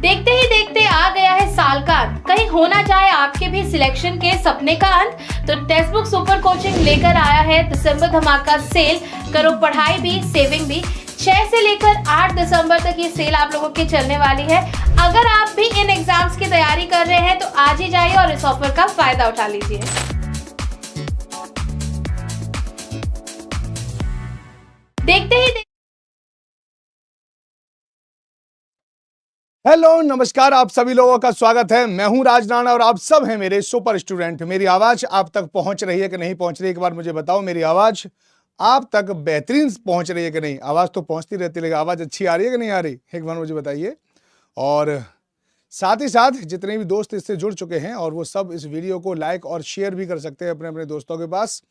देखते ही देखते आ गया है साल का अंत। कहीं होना चाहे आपके भी सिलेक्शन के सपने का अंत, तो टेक्स्ट बुक सुपर कोचिंग लेकर आया है दिसंबर धमाका सेल। करो पढ़ाई भी सेविंग भी। 6 से लेकर 8 दिसंबर तक ये सेल आप लोगों की चलने वाली है। अगर आप भी इन एग्जाम्स की तैयारी कर रहे हैं तो आज ही जाइए और इस ऑफर का फायदा उठा लीजिए। देखते ही हेलो नमस्कार, आप सभी लोगों का स्वागत है। मैं हूं राज राणा और आप सब हैं मेरे सुपर स्टूडेंट। मेरी आवाज आप तक पहुंच रही है कि नहीं पहुंच रही, एक बार मुझे बताओ। मेरी आवाज आप तक बेहतरीन पहुंच रही है कि नहीं? आवाज तो पहुंचती रहती है, लेकिन आवाज अच्छी आ रही है कि नहीं आ रही, एक बार मुझे बताइए। और साथ ही साथ जितने भी दोस्त इससे जुड़ चुके हैं और वो सब इस वीडियो को लाइक और शेयर भी कर सकते हैं अपने अपने दोस्तों के पास।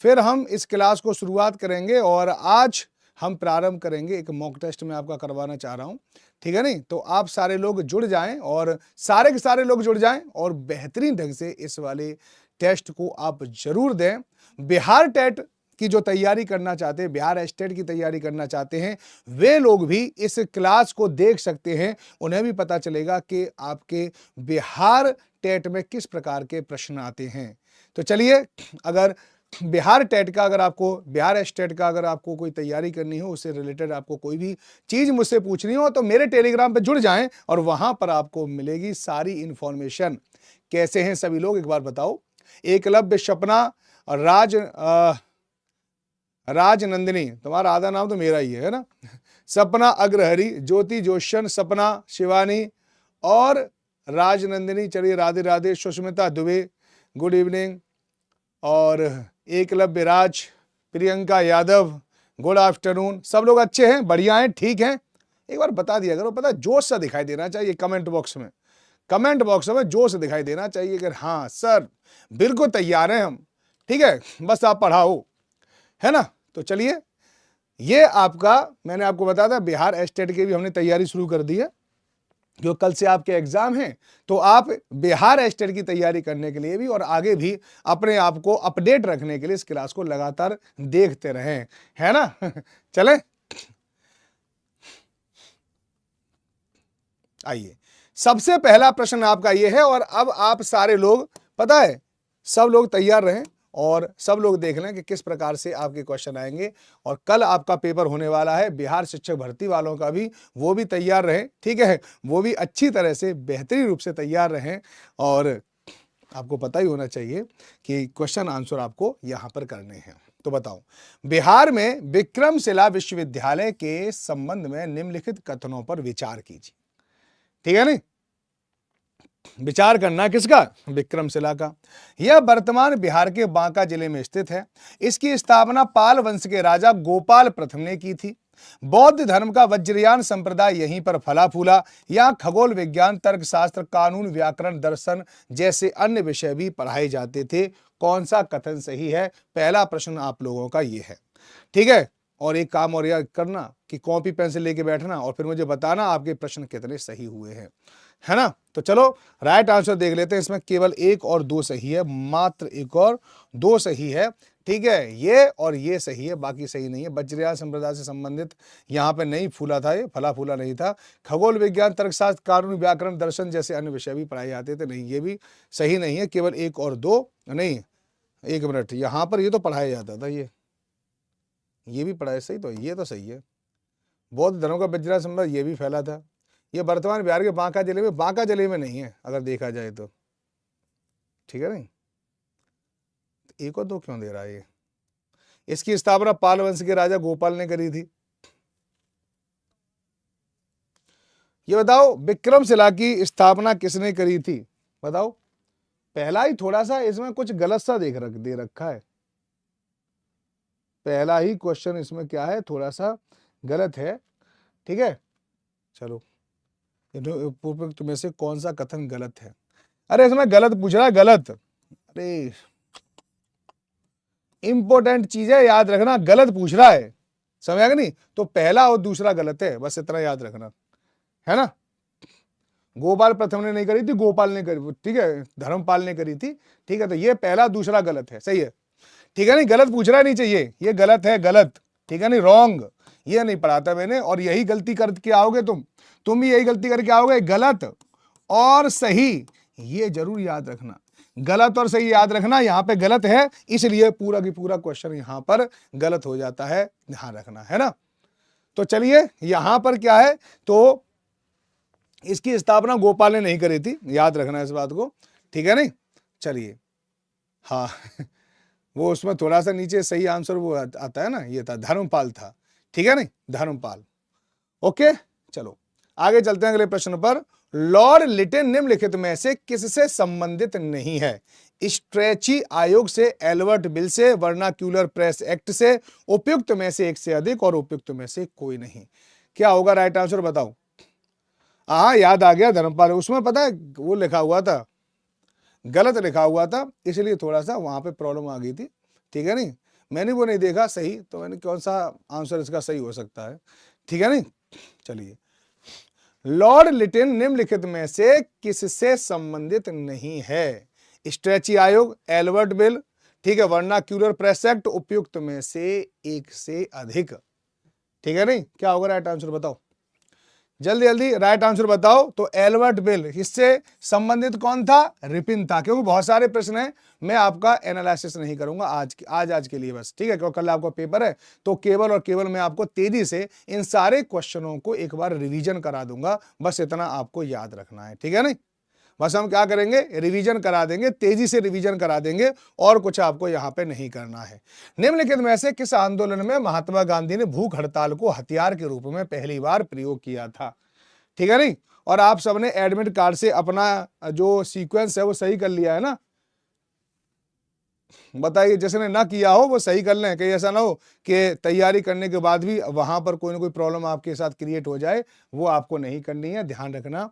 फिर हम इस क्लास को शुरुआत करेंगे और आज हम प्रारंभ करेंगे एक मॉक टेस्ट में आपका करवाना चाह रहा हूं, ठीक है नहीं? तो आप सारे लोग जुड़ जाएं और सारे के सारे लोग जुड़ जाएं और बेहतरीन ढंग से इस वाले टेस्ट को आप जरूर दें। बिहार टेट की जो तैयारी करना चाहते हैं, बिहार स्टेट की तैयारी करना चाहते हैं, वे लोग भी इस क्लास को देख सकते हैं। उन्हें भी पता चलेगा कि आपके बिहार टेट में किस प्रकार के प्रश्न आते हैं। तो चलिए, अगर बिहार टेट का बिहार स्टेट का अगर आपको कोई तैयारी करनी हो, उससे रिलेटेड आपको कोई भी चीज मुझसे पूछनी हो, तो मेरे टेलीग्राम पे जुड़ जाएं और वहां पर आपको मिलेगी सारी इंफॉर्मेशन। कैसे हैं सभी लोग, एक बार बताओ। एकलव्य, सपना और राजनंदिनी, तुम्हारा आधा नाम तो मेरा ही है ना? सपना अग्रहरी, ज्योति जोशन, सपना शिवानी और राजनंदिनी। चलिए, राधे राधे। Sushmita Dubey, good evening. और एकलव्य राज, प्रियंका यादव, गुड आफ्टरनून। सब लोग अच्छे हैं, बढ़िया हैं, ठीक हैं? एक बार बता दिया करो, पता जोश सा दिखाई देना चाहिए कमेंट बॉक्स में जोश दिखाई देना चाहिए कि हाँ सर बिल्कुल तैयार हैं हम, ठीक है? बस आप पढ़ाओ, है ना? तो चलिए, ये मैंने आपको बताया था बिहार स्टेट की भी हमने तैयारी शुरू कर दी है। जो कल से आपके एग्जाम हैं, तो आप बिहार स्टेट की तैयारी करने के लिए भी और आगे भी अपने आप को अपडेट रखने के लिए इस क्लास को लगातार देखते रहें, है ना? चलें, आइए। सबसे पहला प्रश्न आपका ये है और अब आप सारे लोग, पता है, सब लोग तैयार रहें और सब लोग देख लें कि किस प्रकार से आपके क्वेश्चन आएंगे। और कल आपका पेपर होने वाला है बिहार शिक्षक भर्ती वालों का भी, वो भी तैयार रहें, ठीक है? वो भी अच्छी तरह से बेहतरीन रूप से तैयार रहें। और आपको पता ही होना चाहिए कि क्वेश्चन आंसर आपको यहां पर करने हैं। तो बताओ, बिहार में विक्रमशिला विश्वविद्यालय के संबंध में निम्नलिखित कथनों पर विचार कीजिए, ठीक है नहीं? विचार करना किसका? विक्रमशिला का। यह वर्तमान बिहार के बांका जिले में स्थित है। इसकी स्थापना पाल वंश के राजा गोपाल प्रथम ने की थी। बौद्ध धर्म का वज्रयान संप्रदाय यहीं पर फला फूला। यहाँ खगोल विज्ञान, तर्कशास्त्र, कानून, व्याकरण, दर्शन जैसे अन्य विषय भी पढ़ाए जाते थे। कौन सा कथन सही है? पहला प्रश्न आप लोगों का ये है, ठीक है? और एक काम और याद करना कि कॉपी पेंसिल लेके बैठना और फिर मुझे बताना आपके प्रश्न कितने सही हुए हैं, है ना? तो चलो राइट आंसर देख लेते हैं। इसमें केवल 1 और 2 सही है, मात्र 1 और 2 सही है, ठीक है? ये और ये सही है, बाकी सही नहीं है। वज्रयान संप्रदाय से संबंधित यहाँ पे नहीं फूला था, ये फला फूला नहीं था। खगोल विज्ञान, तर्कशास्त्र, कानून, व्याकरण, दर्शन जैसे अन्य विषय भी पढ़ाए जाते थे, नहीं, ये भी सही नहीं है। केवल 1 और 2 नहीं, 1 मिनट, यहाँ पर ये तो पढ़ाया जाता था, ये भी पढ़ाया, सही तो ये तो सही है। बौद्ध धर्म का वज्रयान संप्रदाय ये भी फैला था। ये वर्तमान बिहार के बांका जिले में नहीं है अगर देखा जाए तो, ठीक है नहीं? 1 और 2 क्यों दे रहा है ये? इसकी स्थापना पाल वंश के राजा गोपाल ने करी थी। ये बताओ, विक्रमशिला की स्थापना किसने करी थी? बताओ। पहला ही थोड़ा सा इसमें कुछ गलत सा दे रखा है। पहला ही क्वेश्चन इसमें क्या है, थोड़ा सा गलत है, ठीक है? चलो, पूर्वोक्त में से कौन सा कथन गलत है? अरे इसमें गलत पूछ रहा है, गलत। अरे इंपॉर्टेंट चीज है, याद रखना, गलत पूछ रहा है, समझ गया नहीं? तो पहला और दूसरा गलत है, बस इतना याद रखना, है ना? गोपाल प्रथम ने नहीं करी थी, गोपाल ने करी, ठीक है? धर्मपाल ने करी थी, ठीक है? तो ये पहला दूसरा गलत है, सही है, ठीक है नहीं? गलत पूछना नहीं चाहिए, ये गलत है, गलत, ठीक है नहीं? रॉन्ग, ये नहीं पढ़ाता मैंने। और यही गलती करके आओगे तुम तुम भी यही गलती करके आओगे, गलत और सही ये जरूर याद रखना, गलत और सही याद रखना। यहां पे गलत है इसलिए पूरा की पूरा क्वेश्चन यहां पर गलत हो जाता है, ध्यान रखना है ना। तो चलिए यहां पर क्या है, तो इसकी स्थापना गोपाल ने नहीं करी थी, याद रखना इस बात को, ठीक है नहीं। चलिए हाँ वो उसमें थोड़ा सा नीचे सही आंसर वो आता है ना, ये था धर्मपाल था, ठीक है नहीं, धर्मपाल। ओके चलो आगे चलते हैं अगले प्रश्न पर। लॉर्ड लिटन निम्नलिखित में से किससे संबंधित नहीं है? स्ट्रेची आयोग से, एल्बर्ट बिल से, वर्नाक्यूलर प्रेस एक्ट से, उपयुक्त में से एक से अधिक और उपयुक्त में से कोई नहीं। क्या होगा राइट आंसर बताओ। हाँ याद आ गया धर्मपाल, उसमें पता है वो लिखा हुआ था, गलत लिखा हुआ था इसलिए थोड़ा सा वहां पे प्रॉब्लम आ गई थी, ठीक है नहीं। मैंने वो नहीं देखा सही, तो मैंने कौन सा आंसर इसका सही हो सकता है, ठीक है नहीं। चलिए लॉर्ड लिटन निम्नलिखित में से किससे संबंधित नहीं है? स्ट्रेची आयोग, एल्बर्ट बिल, ठीक है, वर्नाक्यूलर प्रेस एक्ट, उपयुक्त में से एक से अधिक, ठीक है नहीं। क्या होगा राइट आंसर बताओ, जल्दी जल्दी राइट आंसर बताओ। तो एल्बर्ट बिल, इससे संबंधित कौन था? रिपिन था, क्योंकि बहुत सारे प्रश्न हैं, मैं आपका एनालिसिस नहीं करूंगा आज के लिए बस, ठीक है, क्योंकि कल आपका पेपर है, तो केवल और केवल मैं आपको तेजी से इन सारे क्वेश्चनों को एक बार रिवीजन करा दूंगा, बस इतना आपको याद रखना है, ठीक है नहीं। बस हम क्या करेंगे, रिवीजन करा देंगे, तेजी से रिवीजन करा देंगे, और कुछ आपको यहां पे नहीं करना है। निम्नलिखित में से किस आंदोलन में महात्मा गांधी ने भूख हड़ताल को हथियार के रूप में पहली बार प्रयोग किया था? ठीक है नहीं। और आप सबने एडमिट कार्ड से अपना जो सीक्वेंस है वो सही कर लिया है ना, बताइए, जिसने ना किया हो वो सही कर लें, कहीं ऐसा ना हो कि तैयारी करने के बाद भी वहां पर कोई ना कोई प्रॉब्लम आपके साथ क्रिएट हो जाए, वो आपको नहीं करनी है, ध्यान रखना,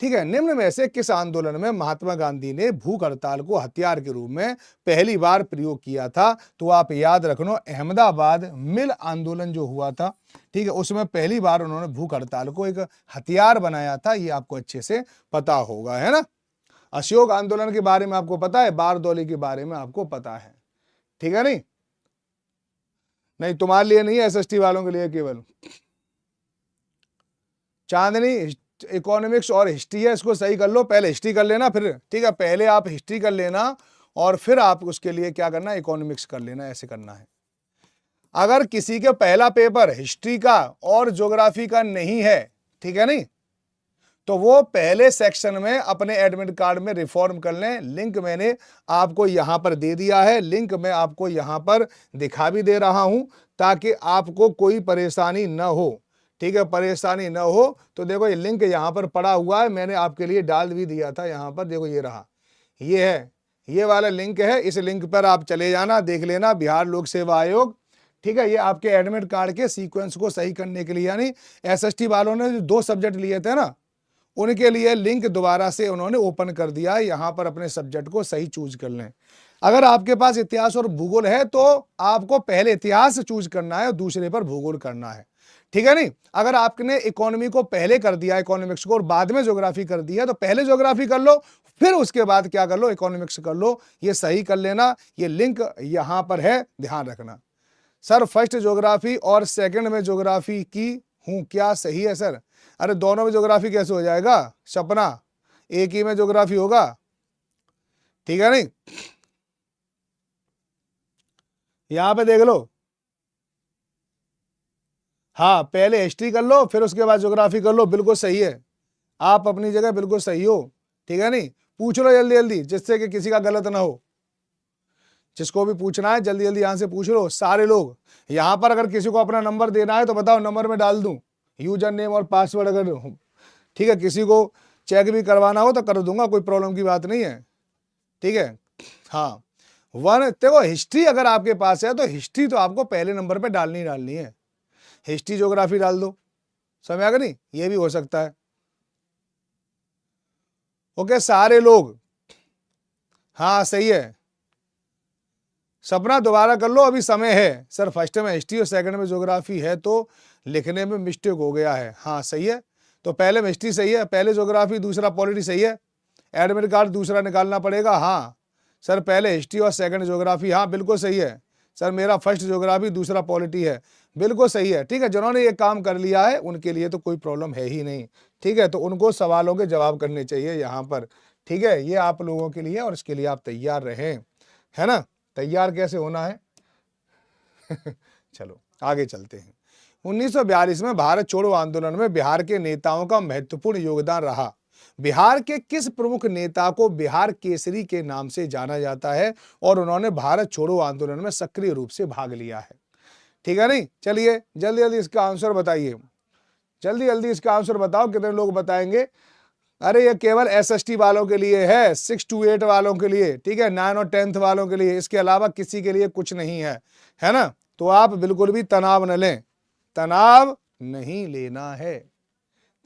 ठीक है। निम्न में से किस आंदोलन में महात्मा गांधी ने भूख हड़ताल को हथियार के रूप में पहली बार प्रयोग किया था? तो आप याद रखना, अहमदाबाद मिल आंदोलन जो हुआ था, ठीक है, उसमें पहली बार उन्होंने भूख हड़ताल को एक हथियार बनाया था, ये आपको अच्छे से पता होगा, है ना। अशोक आंदोलन के बारे में आपको पता है, बारदौली के बारे में आपको पता है, ठीक है नहीं। नहीं तुम्हारे लिए नहीं है, एसएसटी वालों के लिए केवल। चांदनी इकोनॉमिक्स और हिस्ट्री है, इसको सही कर लो, पहले हिस्ट्री कर लेना फिर, ठीक है, पहले आप हिस्ट्री कर लेना और फिर आप उसके लिए क्या करना, इकोनॉमिक्स कर लेना, ऐसे करना है। अगर किसी के पहला पेपर हिस्ट्री का और ज्योग्राफी का नहीं है, ठीक है नहीं, तो वो पहले सेक्शन में अपने एडमिट कार्ड में रिफॉर्म कर लें, लिंक मैंने आपको यहां पर दे दिया है, लिंक मैं आपको यहां पर दिखा भी दे रहा हूं ताकि आपको कोई परेशानी न हो, ठीक है, परेशानी न हो। तो देखो ये लिंक यहां पर पड़ा हुआ है, मैंने आपके लिए डाल भी दिया था यहां पर, देखो ये रहा, ये है, ये वाला लिंक है, इस लिंक पर आप चले जाना, देख लेना, बिहार लोक सेवा आयोग, ठीक है। ये आपके एडमिट कार्ड के सीक्वेंस को सही करने के लिए, यानी एसएसटी वालों ने जो 2 सब्जेक्ट लिए थे ना, उनके लिए लिंक दोबारा से उन्होंने ओपन कर दिया है, यहां पर अपने सब्जेक्ट को सही चूज कर लें। अगर आपके पास इतिहास और भूगोल है तो आपको पहले इतिहास चूज करना है और दूसरे पर भूगोल करना है, ठीक है नहीं। अगर आपने इकोनॉमी को पहले कर दिया, इकोनॉमिक्स को, और बाद में ज्योग्राफी कर दिया, तो पहले ज्योग्राफी कर लो, फिर उसके बाद क्या कर लो, इकोनॉमिक्स कर लो, ये सही कर लेना। ये लिंक यहां पर है, ध्यान रखना। सर फर्स्ट ज्योग्राफी और सेकंड में ज्योग्राफी की हूं, क्या सही है सर? अरे दोनों में ज्योग्राफी कैसे हो जाएगा सपना, एक ही में ज्योग्राफी होगा, ठीक है नहीं। यहां पे देख लो, हाँ पहले हिस्ट्री कर लो फिर उसके बाद ज्योग्राफी कर लो, बिल्कुल सही है, आप अपनी जगह बिल्कुल सही हो, ठीक है नहीं। पूछ लो जल्दी जल्दी, जिससे कि किसी का गलत ना हो, जिसको भी पूछना है जल्दी जल्दी यहां से पूछ लो सारे लोग। यहां पर अगर किसी को अपना नंबर देना है तो बताओ, नंबर में डाल दूं यूजर नेम और पासवर्ड, अगर ठीक है, किसी को चेक भी करवाना हो तो कर दूंगा, कोई प्रॉब्लम की बात नहीं है, ठीक है। हाँ देखो हिस्ट्री अगर आपके पास है तो हिस्ट्री तो आपको पहले नंबर पे डालनी है, हिस्ट्री ज्योग्राफी डाल दो, समझ आ गया नहीं, ये भी हो सकता है। ओके सारे लोग, हाँ सही है। सपना दोबारा कर लो, अभी समय है। सर फर्स्ट में हिस्ट्री और सेकंड में ज्योग्राफी है तो लिखने में मिस्टेक हो गया है, हाँ सही है। तो पहले में हिस्ट्री सही है, पहले ज्योग्राफी, दूसरा पॉलिटी सही है, एडमिट कार्ड दूसरा निकालना पड़ेगा। हाँ सर पहले हिस्ट्री और सेकंड ज्योग्राफी, हाँ बिल्कुल सही है सर, मेरा फर्स्ट ज्योग्राफी दूसरा पॉलिटी है, बिल्कुल सही है, ठीक है। जिन्होंने ये काम कर लिया है उनके लिए तो कोई प्रॉब्लम है ही नहीं, ठीक है, तो उनको सवालों के जवाब करने चाहिए यहाँ पर। ठीक है, ये आप लोगों के लिए और इसके लिए आप तैयार रहें, है ना। तैयार कैसे होना है चलो आगे चलते हैं। 1942 में भारत छोड़ो आंदोलन में बिहार के नेताओं का महत्वपूर्ण योगदान रहा। बिहार के किस प्रमुख नेता को बिहार केसरी के नाम से जाना जाता है और उन्होंने भारत छोड़ो आंदोलन में सक्रिय रूप से भाग लिया है? ठीक है नहीं, चलिए जल्दी जल्दी इसका आंसर बताइए, जल्दी जल्दी इसका आंसर बताओ, कितने लोग बताएंगे? अरे ये केवल एसएसटी वालों के लिए है, 6 to 8 वालों के लिए, ठीक है, 9 और 10th वालों के लिए, इसके अलावा किसी के लिए कुछ नहीं है ना। तो आप बिल्कुल भी तनाव न लें, तनाव नहीं लेना है,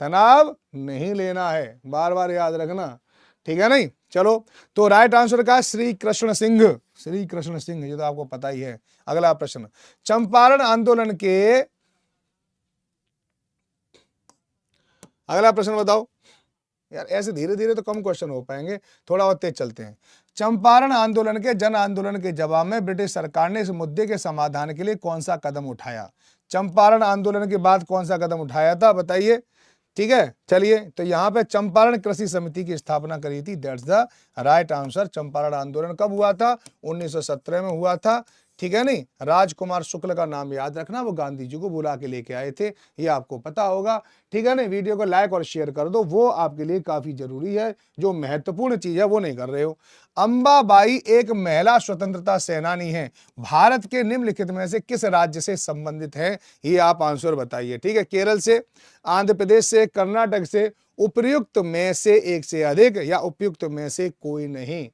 तनाव नहीं लेना है, बार बार याद रखना, ठीक है नहीं। चलो, तो राइट आंसर का श्री कृष्ण सिंह, श्री कृष्ण सिंह, ये तो आपको पता ही है। अगला प्रश्न, चंपारण आंदोलन के, अगला प्रश्न बताओ यार, ऐसे धीरे धीरे तो कम क्वेश्चन हो पाएंगे, थोड़ा और तेज चलते हैं। चंपारण आंदोलन के जन आंदोलन के जवाब में ब्रिटिश सरकार ने इस मुद्दे के समाधान के लिए कौन सा कदम उठाया? चंपारण आंदोलन के बाद कौन सा कदम उठाया था, बताइए। ठीक है, चलिए, तो यहाँ पे चंपारण कृषि समिति की स्थापना करी थी, that's the right answer. Champaran आंदोलन कब हुआ था? 1917 में हुआ था, ठीक है नहीं। राजकुमार शुक्ल का नाम याद रखना, वो गांधी जी को बुला के लेके आए थे, ये आपको पता होगा, ठीक है नहीं। वीडियो को लाइक और शेयर कर दो, वो आपके लिए काफी जरूरी है, जो महत्वपूर्ण चीज है वो नहीं कर रहे हो। अंबाबाई एक महिला स्वतंत्रता सेनानी है, भारत के निम्नलिखित में से किस राज्य से संबंधित है? ये आप आंसर बताइए, ठीक है। केरल से, आंध्र प्रदेश से, कर्नाटक से, उपयुक्त में से एक से अधिक या उपयुक्त में से कोई नहीं,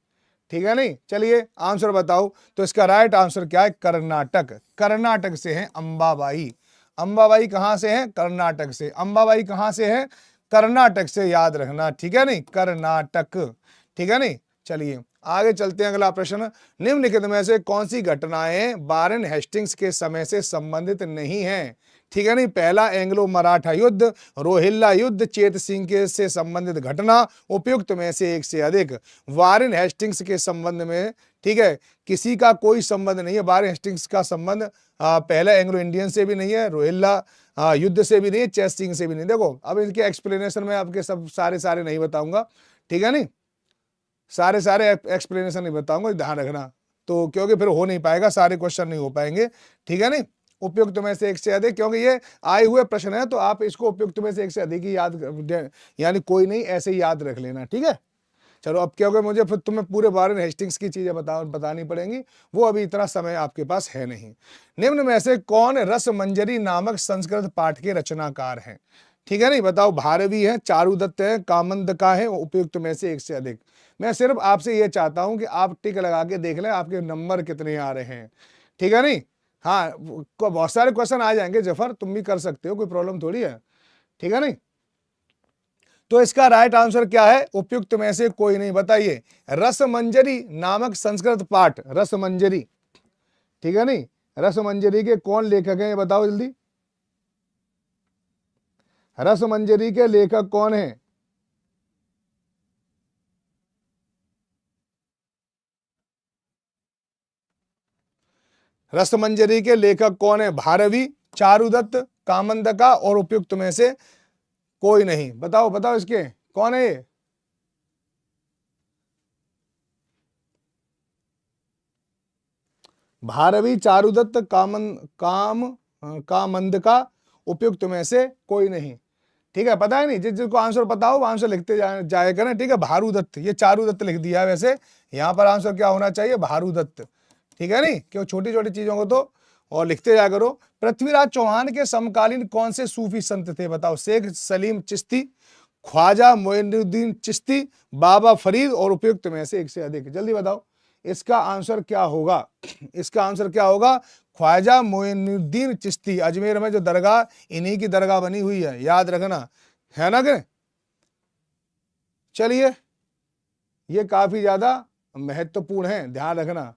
ठीक है नहीं। चलिए आंसर बताओ, तो इसका राइट आंसर क्या है? कर्नाटक, कर्नाटक से है अंबाबाई। अंबाबाई कहां से है? कर्नाटक से। अंबाबाई कहां से है? कर्नाटक से, याद रखना, ठीक है नहीं, कर्नाटक, ठीक है नहीं। चलिए आगे चलते हैं, अगला प्रश्न, निम्नलिखित में से कौन सी घटनाएं वारेन हेस्टिंग्स के समय से संबंधित नहीं है? ठीक है नहीं। पहला, एंग्लो मराठा युद्ध, रोहिल्ला युद्ध, चेत सिंह के से संबंधित घटना, उपयुक्त में से एक से अधिक। वारेन हेस्टिंग्स के संबंध में, ठीक है, किसी का कोई संबंध नहीं है। वारेन हेस्टिंग्स का संबंध पहला एंग्लो इंडियन से भी नहीं है, रोहिल्ला युद्ध से भी नहीं है, चेत सिंह से भी नहीं। देखो अब इनके एक्सप्लेनेशन में आपके सब सारे नहीं बताऊंगा, ठीक है नहीं, सारे एक्सप्लेनेशन नहीं बताऊंगा, ध्यान रखना, तो क्योंकि फिर हो नहीं पाएगा, सारे क्वेश्चन नहीं हो पाएंगे, ठीक है नहीं। उपयुक्त में से एक से अधिक, क्योंकि ये आए हुए प्रश्न है, तो आप इसको उपयुक्त में से एक से अधिक ही याद, यानी कोई नहीं, ऐसे ही याद रख लेना, ठीक है। चलो, अब क्योंकि मुझे फिर तुम्हें पूरे वारेन हेस्टिंग्स की चीजें बतानी पड़ेंगी, वो अभी इतना समय आपके पास है नहीं। निम्न में से कौन रसमंजरी नामक संस्कृत पाठ के रचनाकार हैं? ठीक है नहीं, बताओ। भारवी है, चारुदत्त है, कामंदका है, उपयुक्त में से एक से अधिक। मैं सिर्फ आपसे ये चाहता हूं कि आप टिक लगा के देख लें आपके नंबर कितने आ रहे हैं, ठीक है नहीं। हाँ, बहुत सारे क्वेश्चन आ जाएंगे जफर, तुम भी कर सकते हो, कोई प्रॉब्लम थोड़ी है, ठीक है नहीं। तो इसका राइट आंसर क्या है? उपयुक्त में से कोई नहीं, बताइए। रसमंजरी नामक संस्कृत पाठ, रसमंजरी, ठीक है नहीं। रसमंजरी के कौन लेखक हैं, ये बताओ जल्दी। रसमंजरी के लेखक कौन हैं? रसमंजरी के लेखक कौन है? भारवी, चारुदत्त, कामंदका और उपयुक्त में से कोई नहीं। बताओ बताओ, इसके कौन है ये? भारवी, चारुदत्त, कामंदका, उपयुक्त में से कोई नहीं, ठीक है। पता है नहीं, जिसको आंसर पता हो वो आंसर लिखते जाए करें, ठीक है। भारुदत्त, ये चारुदत्त लिख दिया है, वैसे यहाँ पर आंसर क्या होना चाहिए? भारुदत्त, ठीक है नहीं। क्यों, छोटी छोटी चीजों को तो और लिखते जा करो। पृथ्वीराज चौहान के समकालीन कौन से सूफी संत थे? बताओ। शेख सलीम चिश्ती, ख्वाजा मोइनुद्दीन चिश्ती, बाबा फरीद और उपयुक्त में से एक से अधिक। जल्दी बताओ, इसका आंसर क्या होगा? इसका आंसर क्या होगा? ख्वाजा मोइनुद्दीन चिश्ती, अजमेर में जो दरगाह, इन्हीं की दरगाह बनी हुई है, याद रखना, है ना कि? चलिए, ये काफी ज्यादा महत्वपूर्ण है, ध्यान रखना,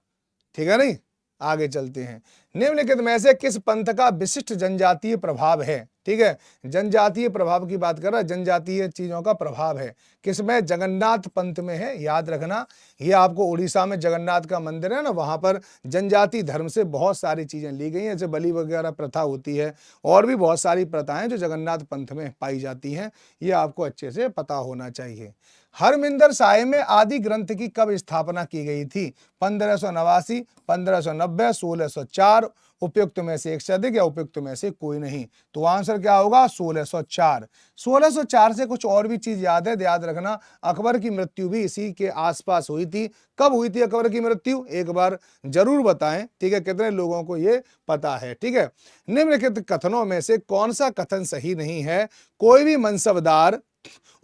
ठीक है नहीं। आगे चलते हैं। निम्नलिखित में से किस पंथ का विशिष्ट जनजातीय प्रभाव है? ठीक है, जनजातीय प्रभाव की बात कर रहा है, जनजातीय चीजों का प्रभाव है किसमें? जगन्नाथ पंथ में है। याद रखना, ये आपको उड़ीसा में जगन्नाथ का मंदिर है ना, वहां पर जनजाति धर्म से बहुत सारी चीजें ली गई हैं, जैसे बलि वगैरह प्रथा होती है और भी बहुत सारी प्रथाएं जो जगन्नाथ पंथ में पाई जाती हैं। ये आपको अच्छे से पता होना चाहिए। हरमिंदर साहिब में आदि ग्रंथ की कब स्थापना की गई थी? 1589, 1590, 1604, उपयुक्त में से एक से अधिक या उपयुक्त में से कोई नहीं। तो आंसर क्या होगा? 1604। 1604 से कुछ और भी चीज याद है, याद रखना, अकबर की मृत्यु भी इसी के आसपास हुई थी। कब हुई थी अकबर की मृत्यु? एक बार जरूर बताएं। ठीक है, कितने लोगों को ये पता है? ठीक है, निम्नलिखित कथनों में से कौन सा कथन सही नहीं है? कोई भी मनसबदार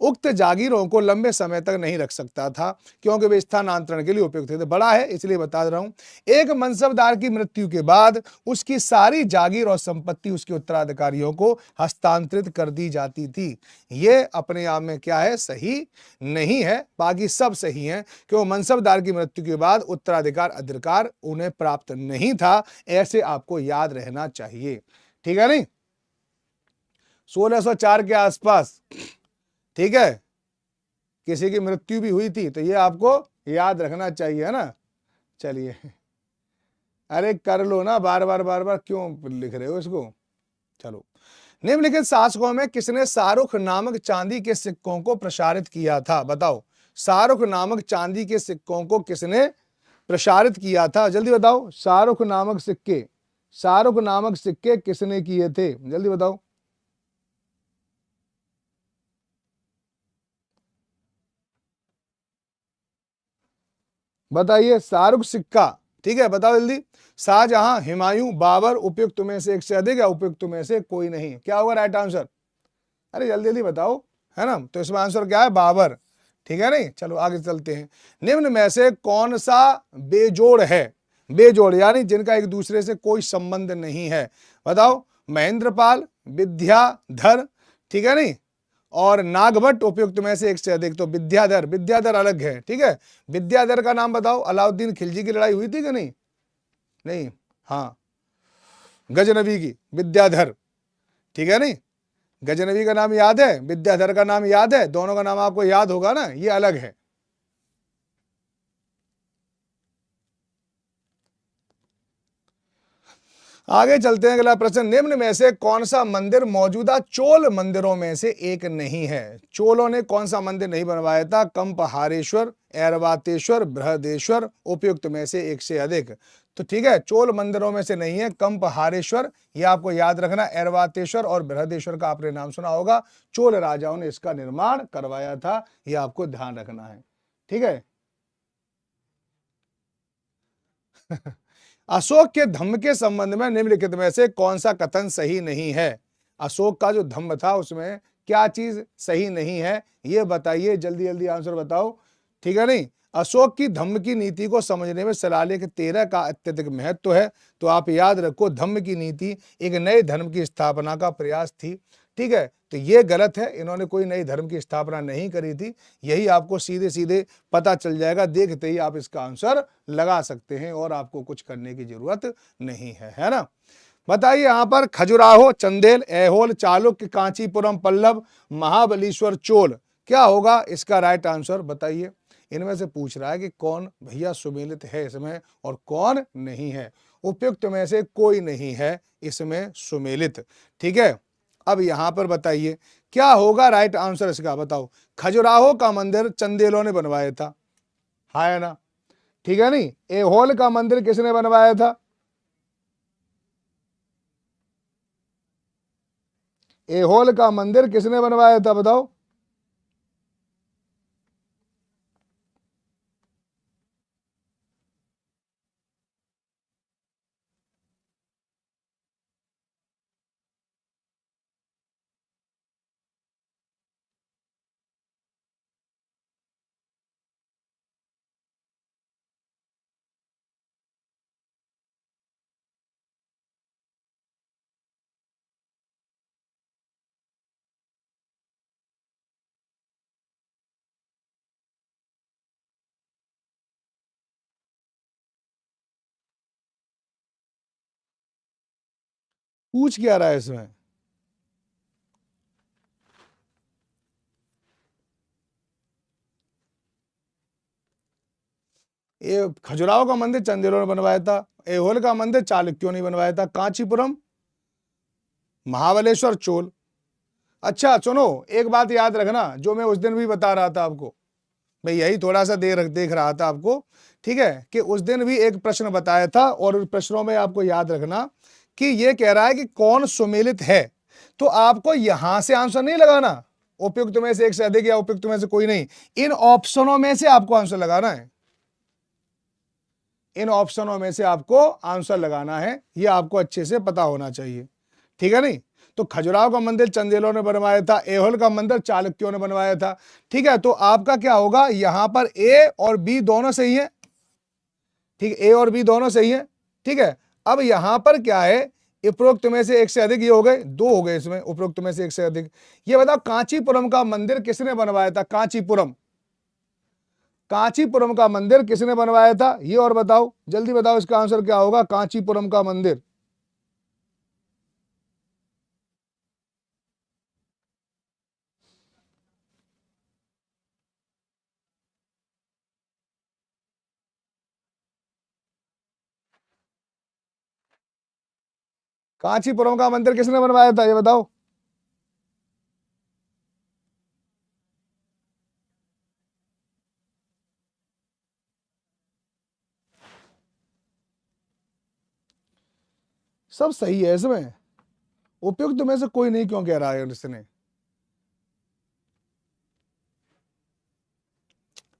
उक्त जागीरों को लंबे समय तक नहीं रख सकता था क्योंकि वे स्थानांतरण के लिए उपयुक्त थे। बड़ा है इसलिए बता रहा हूं। एक मनसबदार की मृत्यु के बाद उसकी सारी जागीर और संपत्ति उसके उत्तराधिकारियों को हस्तांतरित कर दी जाती थी। ये अपने आप में क्या है? सही नहीं है। बाकी सब सही है क्योंकि मनसबदार की मृत्यु के बाद उत्तराधिकार अधिकार उन्हें प्राप्त नहीं था। ऐसे आपको याद रहना चाहिए। ठीक है नहीं, 1604 के आसपास, ठीक है, किसी की मृत्यु भी हुई थी, तो ये आपको याद रखना चाहिए, है ना। चलिए, अरे कर लो ना, बार बार क्यों लिख रहे हो इसको। चलो, निम्नलिखित शासकों में किसने शाहरुख नामक चांदी के सिक्कों को प्रसारित किया था? बताओ, शाहरुख नामक चांदी के सिक्कों को किसने प्रसारित किया था? जल्दी बताओ। शाहरुख नामक सिक्के, शाहरुख नामक सिक्के किसने किए थे? जल्दी बताओ। बताइए, शाहरुख सिक्का। ठीक है, बताओ जल्दी। शाहजहां, हुमायूं, बाबर, उपयुक्त में से एक से अधिक या उपयुक्त में से कोई नहीं। क्या होगा राइट आंसर? अरे जल्दी जल्दी बताओ, है ना। तो इसमें आंसर क्या है? बाबर। ठीक है नहीं, चलो आगे चलते हैं। निम्न में से कौन सा बेजोड़ है? बेजोड़ यानी जिनका एक दूसरे से कोई संबंध नहीं है। बताओ। महेंद्रपाल, विद्याधर, ठीक है नहीं, और नागभट्ट, उपयुक्त में से एक से अधिक। तो विद्याधर, विद्याधर अलग है। ठीक है, विद्याधर का नाम बताओ। अलाउद्दीन खिलजी की लड़ाई हुई थी कि नहीं? नहीं, हाँ, गजनबी की, विद्याधर। ठीक है नहीं, गजनबी का नाम याद है, विद्याधर का नाम याद है, दोनों का नाम आपको याद होगा ना, ये अलग है। आगे चलते हैं, अगला प्रश्न। निम्न में से कौन सा मंदिर मौजूदा चोल मंदिरों में से एक नहीं है? चोलों ने कौन सा मंदिर नहीं बनवाया था? कंपहारेश्वर, ऐरावतेश्वर, बृहदेश्वर, उपयुक्त में से एक से अधिक। तो ठीक है, चोल मंदिरों में से नहीं है कंपहारेश्वर, ये आपको याद रखना। ऐरावतेश्वर और बृहदेश्वर का आपने नाम सुना होगा, चोल राजाओं ने इसका निर्माण करवाया था, ये आपको ध्यान रखना है। ठीक है। अशोक के धम्म के संबंध में निम्नलिखित में से कौन सा कथन सही नहीं है? अशोक का जो धम्म था उसमें क्या चीज सही नहीं है, ये बताइए, जल्दी जल्दी आंसर बताओ। ठीक है नहीं, अशोक की धम्म की नीति को समझने में शिलालेख 13 का अत्यधिक महत्व है। तो आप याद रखो, धम्म की नीति एक नए धर्म की स्थापना का प्रयास थी। ठीक है, तो ये गलत है, इन्होंने कोई नई धर्म की स्थापना नहीं करी थी। यही आपको सीधे सीधे पता चल जाएगा, देखते ही आप इसका आंसर लगा सकते हैं और आपको कुछ करने की जरूरत नहीं है ना। बताइए, यहां पर खजुराहो, चंदेल, ऐहोल, चालुक्य, कांचीपुरम, पल्लव, महाबलीश्वर, चोल, क्या होगा इसका राइट आंसर? बताइए। इनमें से पूछ रहा है कि कौन भैया सुमेलित है इसमें और कौन नहीं है। उपयुक्त में से कोई नहीं है इसमें सुमेलित। ठीक है, अब यहां पर बताइए क्या होगा राइट आंसर इसका? बताओ। खजुराहो का मंदिर चंदेलों ने बनवाया था, है ना। ठीक है नहीं, ऐहोल का मंदिर किसने बनवाया था? ऐहोल का मंदिर किसने बनवाया था? बताओ। पूछ क्या रहा है इसमें? ये खजुराहो का मंदिर चंदेलों ने बनवाया था, ऐहोल का मंदिर चालुक्यों ने बनवाया था, कांचीपुरम महाबलेश्वर चोल। अच्छा सुनो, एक बात याद रखना जो मैं उस दिन भी बता रहा था आपको, मैं यही थोड़ा सा देख रहा था आपको, ठीक है, कि उस दिन भी एक प्रश्न बताया था और उस प्रश्नों में आपको याद रखना कि ये कह रहा है कि कौन सुमेलित है, तो आपको यहां से आंसर नहीं लगाना, उपयुक्त में से एक से अधिक या उपयुक्त में से कोई नहीं, इन ऑप्शनों में से आपको आंसर लगाना है, इन ऑप्शनों में से आपको आंसर लगाना है, ये आपको अच्छे से पता होना चाहिए, ठीक है नहीं। तो खजुराहो का मंदिर चंदेलों ने बनवाया था, ऐहोल का मंदिर चालुक्यों ने बनवाया था, ठीक है। तो आपका क्या होगा, यहां पर ए और बी दोनों सही है, ठीक है, ए और बी दोनों सही है, ठीक है। अब यहां पर क्या है, उपरोक्त में से एक से अधिक, ये हो गए दो, हो गए इसमें उपरोक्त में से एक से अधिक। ये बताओ कांचीपुरम का मंदिर किसने बनवाया था, कांचीपुरम, कांचीपुरम का मंदिर किसने बनवाया था, ये और बताओ, जल्दी बताओ इसका आंसर क्या होगा, कांचीपुरम का मंदिर। कांचीपुरम का मंदिर किसने बनवाया था, ये बताओ। सब सही है इसमें, उपयुक्त में से कोई नहीं क्यों कह रहा है इसने।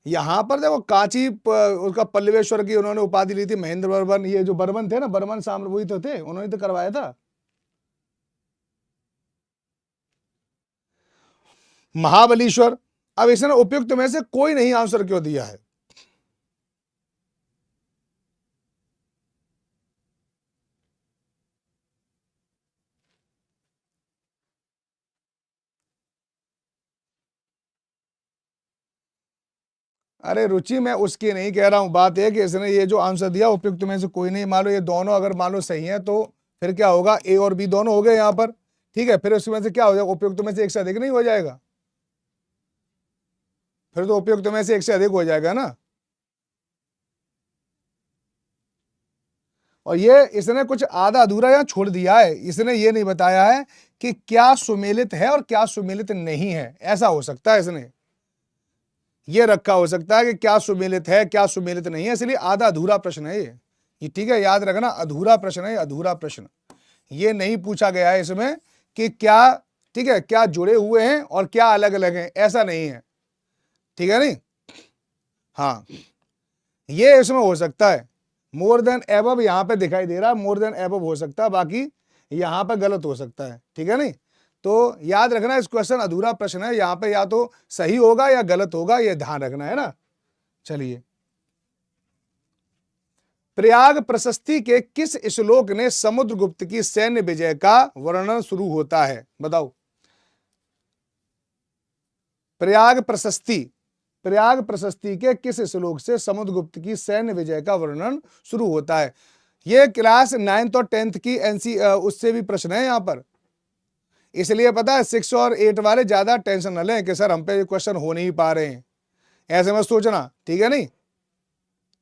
यहां पर देखो उसका पल्लवेश्वर की उन्होंने उपाधि ली थी, महेंद्र वर्मन, ये जो बर्मन थे ना, बर्मन साम्राज्य वही तो थे, उन्होंने तो करवाया था। महाबलीश्वर, अब इसने उपयुक्त में से कोई नहीं आंसर क्यों दिया है, अरे रुचि मैं उसकी नहीं कह रहा हूं, बात है कि इसने ये जो आंसर दिया उपयुक्त में से कोई नहीं, मान लो ये दोनों अगर मान लो सही है तो फिर क्या होगा, ए और बी दोनों हो गए यहां पर, ठीक है, फिर उसमें से क्या हो जाएगा, उपयुक्त में से एक से अधिक नहीं हो जाएगा, फिर तो उपयुक्त में से एक से अधिक हो जाएगा ना। और ये इसने कुछ आधा अधूरा यहां छोड़ दिया है, इसने ये नहीं बताया है कि क्या सुमेलित है और क्या सुमेलित नहीं है, ऐसा हो सकता है इसने ये रखा हो सकता है कि क्या सुमेलित है क्या सुमेलित नहीं है, इसलिए आधा अधूरा प्रश्न है ये ठीक है, याद रखना अधूरा प्रश्न है, अधूरा प्रश्न, ये नहीं पूछा गया है इसमें कि क्या, ठीक है, क्या जुड़े हुए हैं और क्या अलग अलग हैं, ऐसा नहीं है, ठीक है नहीं। हाँ, ये इसमें हो सकता है, मोर देन एबव यहां पे दिखाई दे रहा है, मोर देन एबव हो सकता है, बाकी यहां पे गलत हो सकता है, ठीक है नहीं। तो याद रखना इस क्वेश्चन अधूरा प्रश्न है, यहां पे या तो सही होगा या गलत होगा, ये ध्यान रखना है ना। चलिए, प्रयाग प्रशस्ति के किस श्लोक ने समुद्रगुप्त की सैन्य विजय का वर्णन शुरू होता है, बताओ। प्रयाग प्रशस्ति के किस श्लोक से समुद्रगुप्त की सैन्य विजय का वर्णन शुरू होता है। यह क्लास 9th और 10th की एनसी उससे भी प्रश्न है यहां पर, इसलिए पता है 6 और 8 वाले ज्यादा टेंशन न लें कि सर हम पे क्वेश्चन हो नहीं पा रहे हैं, ऐसे मत सोचना, ठीक है नहीं।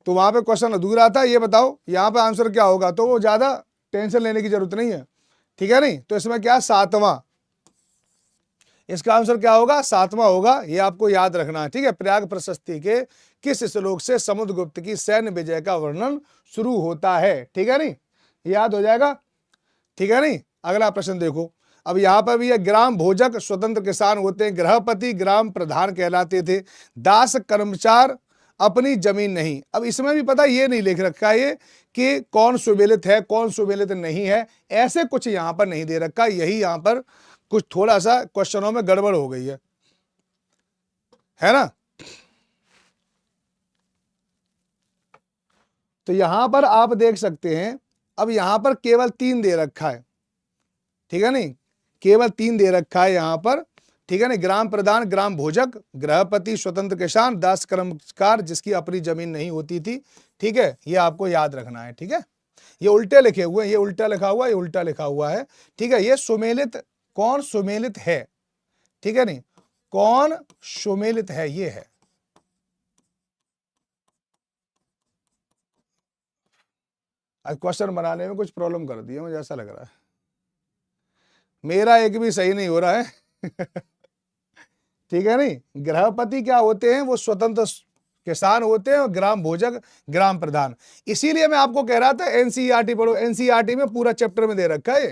तो वहां पे क्वेश्चन अधूरा था, ये बताओ यहाँ पे आंसर क्या होगा, तो वो ज्यादा टेंशन लेने की जरूरत नहीं है, ठीक है नहीं। तो इसमें क्या 7वां, इसका आंसर क्या होगा, 7वां होगा, ये आपको याद रखना है, ठीक है। प्रयाग प्रशस्ति के किस श्लोक से समुद्रगुप्त की सैन्य विजय का वर्णन शुरू होता है, ठीक है नहीं, याद हो जाएगा, ठीक है नहीं। अगला प्रश्न देखो, अब यहां पर भी है, ग्राम भोजक स्वतंत्र किसान होते हैं, गृहपति ग्राम प्रधान कहलाते थे, दास कर्मचार अपनी जमीन नहीं। अब इसमें भी पता ये नहीं लिख रखा है ये कि कौन सुमेलित है कौन सुमेलित नहीं है, ऐसे कुछ यहां पर नहीं दे रखा, यही यहां पर कुछ थोड़ा सा क्वेश्चनों में गड़बड़ हो गई है ना। तो यहां पर आप देख सकते हैं, अब यहां पर केवल 3 दे रखा है, ठीक है नहीं, केवल 3 दे रखा है यहां पर, ठीक है ना। ग्राम प्रधान ग्राम भोजक, गृहपति स्वतंत्र किसान, दास कर्मकार जिसकी अपनी जमीन नहीं होती थी, ठीक है, ये आपको याद रखना है, ठीक है। ये उल्टे लिखे हुए हैं, ये उल्टा लिखा हुआ है, ये उल्टा लिखा हुआ है, ठीक है। ये सुमेलित, कौन सुमेलित है, ठीक है नहीं, कौन सुमेलित है, ये है। आज क्वेश्चन बनाने में कुछ प्रॉब्लम कर दी है, मुझे ऐसा लग रहा है, मेरा एक भी सही नहीं हो रहा है ठीक है नहीं। गृहपति क्या होते हैं, वो स्वतंत्र किसान होते हैं और ग्राम भोजक ग्राम प्रधान। इसीलिए मैं आपको कह रहा था एनसीईआरटी पढ़ो, एनसीईआरटी में पूरा चैप्टर में दे रखा है।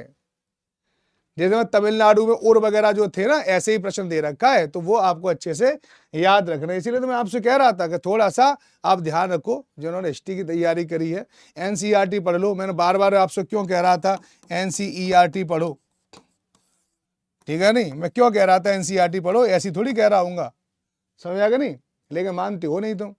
जैसे मैं तमिलनाडु में उर वगैरह जो थे ना, ऐसे ही प्रश्न दे रखा है, तो वो आपको अच्छे से याद रखना है। इसीलिए तो मैं आपसे कह रहा था कि थोड़ा सा आप ध्यान रखो, जिन्होंने हिस्ट्री की तैयारी करी है एनसीईआरटी पढ़ लो। मैंने बार बार आपसे क्यों कह रहा था एनसीईआरटी पढ़ो, ठीक है नहीं, मैं क्यों कह रहा था एनसीईआरटी पढ़ो, ऐसी थोड़ी कह रहा हूंगा, समझ आ गया नहीं, लेकिन मानते हो नहीं तुम।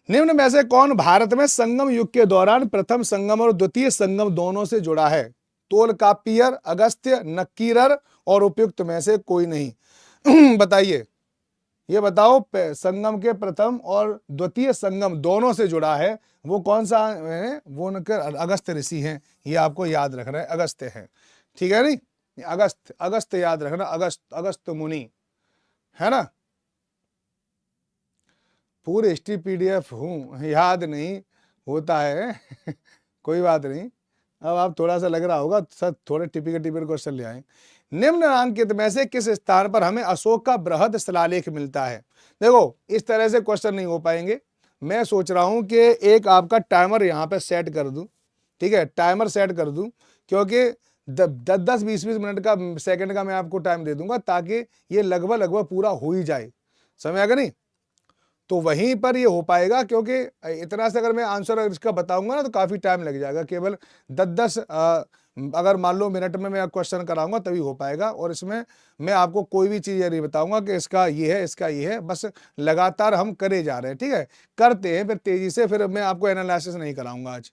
निम्न में से कौन भारत में संगम युग के दौरान प्रथम संगम और द्वितीय संगम दोनों से जुड़ा है? तोलकापियर, अगस्त्य, नक्कीरर और उपयुक्त में से कोई नहीं बताइए, ये बताओ संगम के प्रथम और द्वितीय संगम दोनों से जुड़ा है, वो कौन सा है? वो अगस्त्य ऋषि हैं, ये आपको याद रखना है, अगस्त्य है, ठीक है नहीं, अगस्त, अगस्त याद रखना, अगस्त, अगस्त मुनि, है ना। पूरे हिस्ट्री पीडीएफ हूँ, याद नहीं होता है कोई बात नहीं, अब आप थोड़ा सा लग रहा होगा सर, थोड़े टिपिकल क्वेश्चन ले आए। निम्नलिखित में से किस स्थान पर हमें अशोक का बृहद शिलालेख मिलता है? देखो इस तरह से क्वेश्चन नहीं हो पाएंगे, मैं सोच रहा हूं कि एक आपका टाइमर यहाँ पे सेट कर दूं, ठीक है, टाइमर सेट कर दूं, क्योंकि 10-10 20-20 मिनट का, सेकंड का मैं आपको टाइम दे दूंगा, ताकि ये लगभग लगभग पूरा हो ही जाए, समझ आएगा नहीं, तो वहीं पर ये हो पाएगा। क्योंकि इतना से अगर मैं आंसर इसका बताऊंगा ना तो काफी टाइम लग जाएगा, केवल 10-10 अगर मान लो मिनट में मैं क्वेश्चन कराऊंगा तभी हो पाएगा। और इसमें मैं आपको कोई भी चीज नहीं बताऊंगा कि इसका ये है, इसका ये है, बस लगातार हम करे जा रहे हैं, ठीक है, करते हैं फिर तेजी से, फिर मैं आपको एनालिसिस नहीं कराऊंगा आज।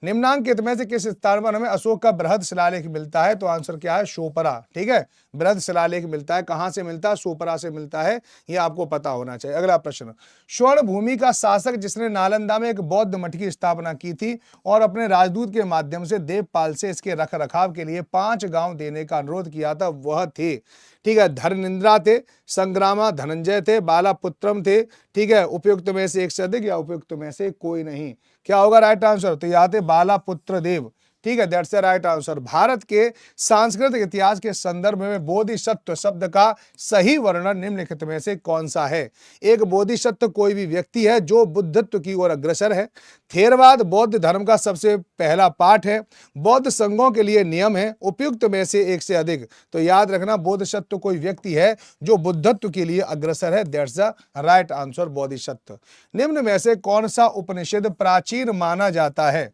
निम्नांकित में से किस स्थान पर हमें अशोक का बृहद शिलालेख मिलता है? तो आंसर क्या है? शोपरा, ठीक है, बृहद शिलालेख मिलता है, कहां से मिलता है? शोपरा से मिलता है, ये आपको पता होना चाहिए। अगला प्रश्न, स्वर्ण भूमि का शासक जिसने नालंदा में एक बौद्ध मठ की स्थापना की थी और अपने राजदूत के माध्यम से देवपाल से इसके रख रखाव के लिए 5 गांव देने का अनुरोध किया था, वह थे, ठीक है, धर्मेंद्रा थे, संग्रामा, धनंजय थे, बालापुत्रम थे, ठीक है, उपयुक्त में से एक से अधिक या उपयुक्त में से कोई नहीं। क्या होगा राइट आंसर? तो यहाँ थे बालापुत्र देव, ठीक है, that's the right answer. Bharat के सांस्कृतिक इतिहास के संदर्भ में बोधिसत्व शब्द का सही वर्णन निम्नलिखित में से कौन सा है? एक बोधिसत्व कोई भी व्यक्ति है जो बुद्धत्व की ओर अग्रसर है। थेरवाद बौद्ध धर्म का सबसे पहला पाठ है। बौद्ध संघों के लिए नियम है। उपयुक्त में से एक से अधिक। तो याद रखना, बोधिसत्व कोई व्यक्ति है जो बुद्धत्व के लिए अग्रसर है, that's the right answer, Bodhisattva. निम्न में से कौन सा उपनिषद प्राचीन माना जाता है?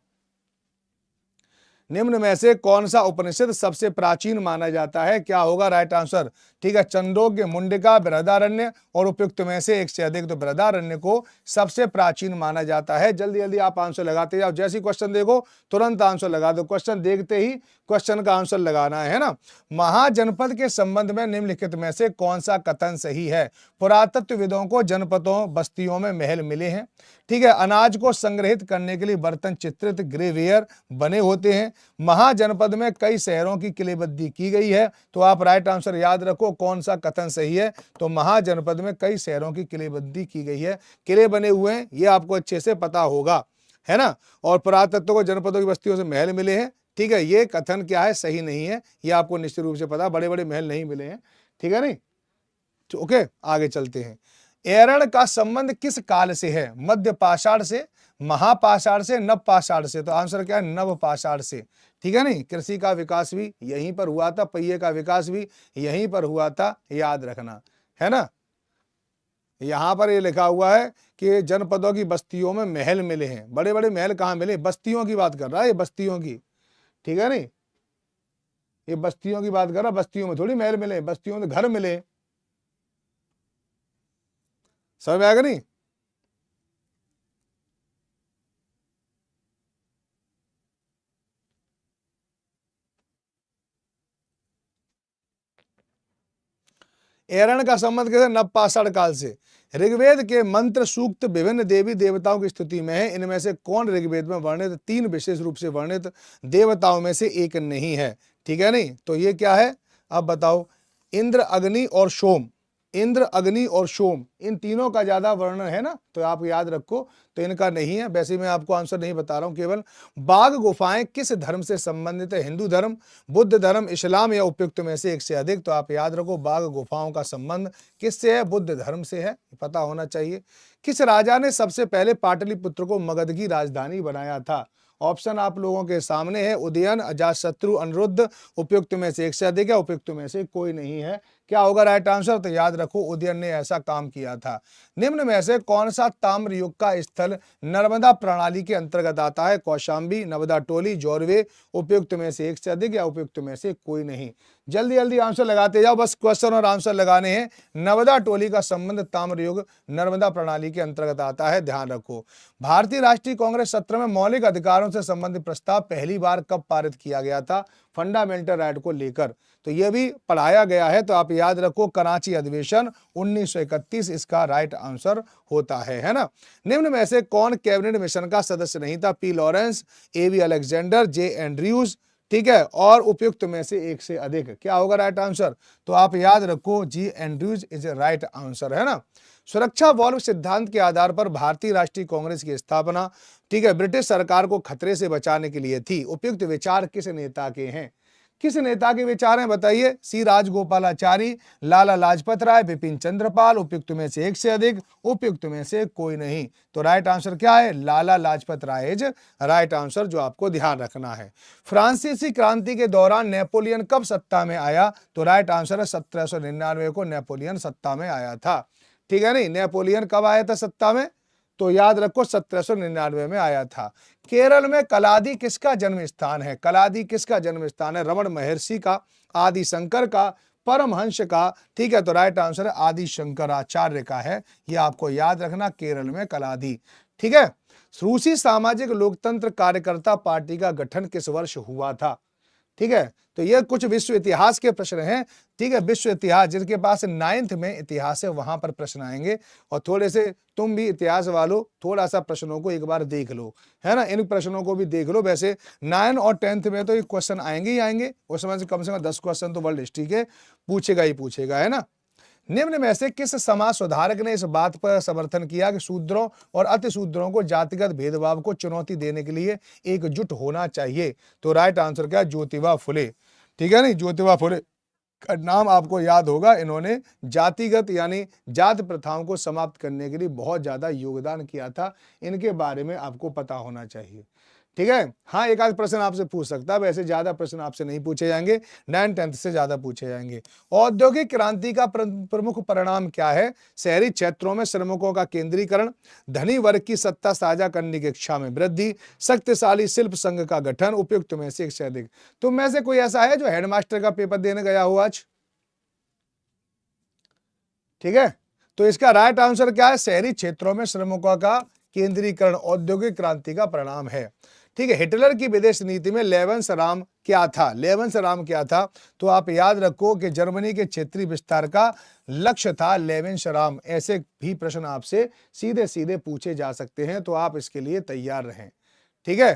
निम्न में से कौन सा उपनिषद सबसे प्राचीन माना जाता है? क्या होगा राइट आंसर? ठीक है, छंदोग्य, मुंडिका, बृहदारण्य और उपयुक्त में से एक से अधिक। तो बृहदारण्य को सबसे प्राचीन माना जाता है। जल्दी जल्दी आप आंसर लगाते जाओ, जैसे क्वेश्चन देखो तुरंत आंसर लगा दो, क्वेश्चन देखते ही क्वेश्चन का आंसर लगाना है ना। महाजनपद के संबंध में निम्नलिखित में से कौन सा कथन सही है? पुरातत्वविदों को जनपदों बस्तियों में महल मिले हैं, ठीक है, अनाज को संग्रहित करने के लिए बर्तन चित्रित ग्रेवियर बने होते हैं, महाजनपद में कई शहरों की किलेबंदी की गई है। तो आप राइट आंसर याद रखो, कौन सा कथन सही है? तो महाजनपद में कई शहरों की किलेबंदी की गई है, किले बने हुए हैं, ये आपको अच्छे से पता होगा, है ना। और पुरातत्व को जनपदों की बस्तियों से महल मिले हैं, ठीक है, ये कथन क्या है? सही नहीं है, ये आपको निश्चित रूप से पता, बड़े बड़े महल नहीं मिले हैं, ठीक है नहीं। ओके, आगे चलते हैं। एरण का संबंध किस काल से है? मध्य पाषाण से, महापाषाण से, नव पाषाण से? तो आंसर क्या है? नव पाषाण से, ठीक है नहीं। कृषि का विकास भी यहीं पर हुआ था, पहिए का विकास भी यहीं पर हुआ था, याद रखना, है ना। यहां पर ये लिखा हुआ है कि जनपदों की बस्तियों में महल मिले हैं। बड़े बड़े महल कहां मिले? बस्तियों की बात कर रहा है ये, बस्तियों की, ठीक है नहीं, ये बस्तियों की बात कर रहा, बस्तियों में थोड़ी महल मिले, बस्तियों में घर मिले, समझ में आएगा नहीं। एरण का संबंध कैसे? नवपाषाण काल से। ऋग्वेद के मंत्र सूक्त विभिन्न देवी देवताओं की स्तुति में है, इनमें से कौन ऋग्वेद में वर्णित 3 विशेष रूप से वर्णित देवताओं में से एक नहीं है? ठीक है नहीं, तो ये क्या है अब बताओ? इंद्र, अग्नि और सोम। इंद्र, अग्नि और सोम, इन तीनों का ज्यादा वर्णन है ना, तो आप याद रखो, तो इनका नहीं है। वैसे मैं आपको आंसर नहीं बता रहा हूं केवल। बाघ गुफाएं किस धर्म से संबंधित है? हिंदू धर्म, बुद्ध धर्म, इस्लाम या उपयुक्त में से एक से अधिक? तो आप याद रखो, बाघ गुफाओं का संबंध किससे है? बुद्ध धर्म से है, पता होना चाहिए। किस राजा ने सबसे पहले पाटलिपुत्र को मगध की राजधानी बनाया था? ऑप्शन आप लोगों के सामने है, उदयन, अजातशत्रु, अनिरुद्ध। उपयुक्त में से एक से अधिक है, उपयुक्त में से कोई नहीं है। क्या होगा राइट आंसर? तो याद रखो, उदयन ने ऐसा काम किया था। निम्न में से कौन सा ताम्र युग का स्थल नर्मदा प्रणाली के अंतर्गत आता है? कौशाम्बी, नर्मदा टोली, जोरवे। उपयुक्त में से एक से अधिक या उपयुक्त में से कोई नहीं। जल्दी जल्दी आंसर लगाते जाओ, बस क्वेश्चन और आंसर लगाने हैं। नर्मदा टोली का संबंध ताम्र युग नर्मदा प्रणाली के अंतर्गत आता है, ध्यान रखो। भारतीय राष्ट्रीय कांग्रेस सत्र में मौलिक अधिकारों से संबंधित प्रस्ताव पहली बार कब पारित किया गया था? फंडामेंटल राइट को लेकर, तो यह भी पढ़ाया गया है, तो आप याद रखो, कराची अधिवेशन 1931 इसका राइट आंसर होता है ना। निम्न में से कौन कैबिनेट मिशन का सदस्य नहीं था? पी लॉरेंस, एवी अलेक्जेंडर, जे एंड्रयूज। ठीक है, और उपयुक्त में से एक से अधिक? क्या होगा राइट आंसर? तो आप याद रखो, G Andrews is a right answer, है ना। सुरक्षा वॉल्व सिद्धांत के आधार पर भारतीय राष्ट्रीय कांग्रेस की स्थापना, ठीक है, ब्रिटिश सरकार को खतरे से बचाने के लिए थी। उपयुक्त विचार किस नेता के हैं? किस नेता के विचार हैं बताइए? सी राजगोपालाचारी, लाला लाजपत राय, बिपिन चंद्रपाल। उपयुक्त में से एक से अधिक, उपयुक्त में से कोई नहीं। तो राइट आंसर क्या है? Lala Lajpat Rai is right answer, जो आपको ध्यान रखना है। फ्रांसीसी क्रांति के दौरान नेपोलियन कब सत्ता में आया? तो राइट आंसर है 1799 को नेपोलियन सत्ता में आया था। ठीक है नहीं, नेपोलियन कब आया था सत्ता में? तो याद रखो 1799 में आया था। केरल में कलादी किसका जन्म स्थान है? कलादी किसका जन्म स्थान है? रमण महर्षि का, आदि शंकर का, परमहंस का। ठीक है, तो राइट आंसर है आदि शंकराचार्य का है, यह आपको याद रखना, केरल में कलादी। ठीक है, रूसी सामाजिक लोकतंत्र कार्यकर्ता पार्टी का गठन किस वर्ष हुआ था? ठीक है, तो ये कुछ विश्व इतिहास के प्रश्न हैं। ठीक है, विश्व इतिहास, जिनके पास 9th में इतिहास है वहां पर प्रश्न आएंगे, और थोड़े से तुम भी इतिहास वालों थोड़ा सा प्रश्नों को एक बार देख लो, है ना, इन प्रश्नों को भी देख लो। वैसे 9 और 10th में तो ये क्वेश्चन आएंगे ही आएंगे, उस समय से कम 10 क्वेश्चन तो वर्ल्ड हिस्ट्री के पूछेगा ही पूछेगा, है ना। निम्न में से किस समाज सुधारक ने इस बात पर समर्थन किया कि शूद्रों और अतिशूद्रों को जातिगत भेदभाव को चुनौती देने के लिए एकजुट होना चाहिए? तो राइट आंसर क्या? ज्योतिबा फुले। ठीक है नहीं, ज्योतिबा फुले का नाम आपको याद होगा, इन्होंने जातिगत यानी जात प्रथाओं को समाप्त करने के लिए बहुत ज्यादा योगदान किया था, इनके बारे में आपको पता होना चाहिए। ठीक है, हाँ, एक आध प्रश्न आपसे पूछ सकता है, वैसे ज्यादा प्रश्न आपसे नहीं पूछे जाएंगे, 9th-10th से ज्यादा पूछे जाएंगे। औद्योगिक क्रांति का प्रमुख परिणाम क्या है? शहरी क्षेत्रों में श्रमिकों का केंद्रीकरण, धनी वर्ग की सत्ता साझा करने की इच्छा में वृद्धि, शक्तिशाली शिल्प संघ का गठन। उपयुक्त में से एक से अधिक? तुम में से कोई ऐसा है जो हेडमास्टर का पेपर देने गया हो आज? ठीक है, तो इसका राइट आंसर क्या है? शहरी क्षेत्रों में श्रमिकों का केंद्रीकरण औद्योगिक क्रांति का परिणाम है। ठीक है, हिटलर की विदेश नीति में लेवेंसराम क्या था? लेवेंसराम क्या था? तो आप याद रखो कि जर्मनी के क्षेत्रीय विस्तार का लक्ष्य था लेवेंसराम। ऐसे भी प्रश्न आपसे सीधे सीधे पूछे जा सकते हैं, तो आप इसके लिए तैयार रहें। ठीक है,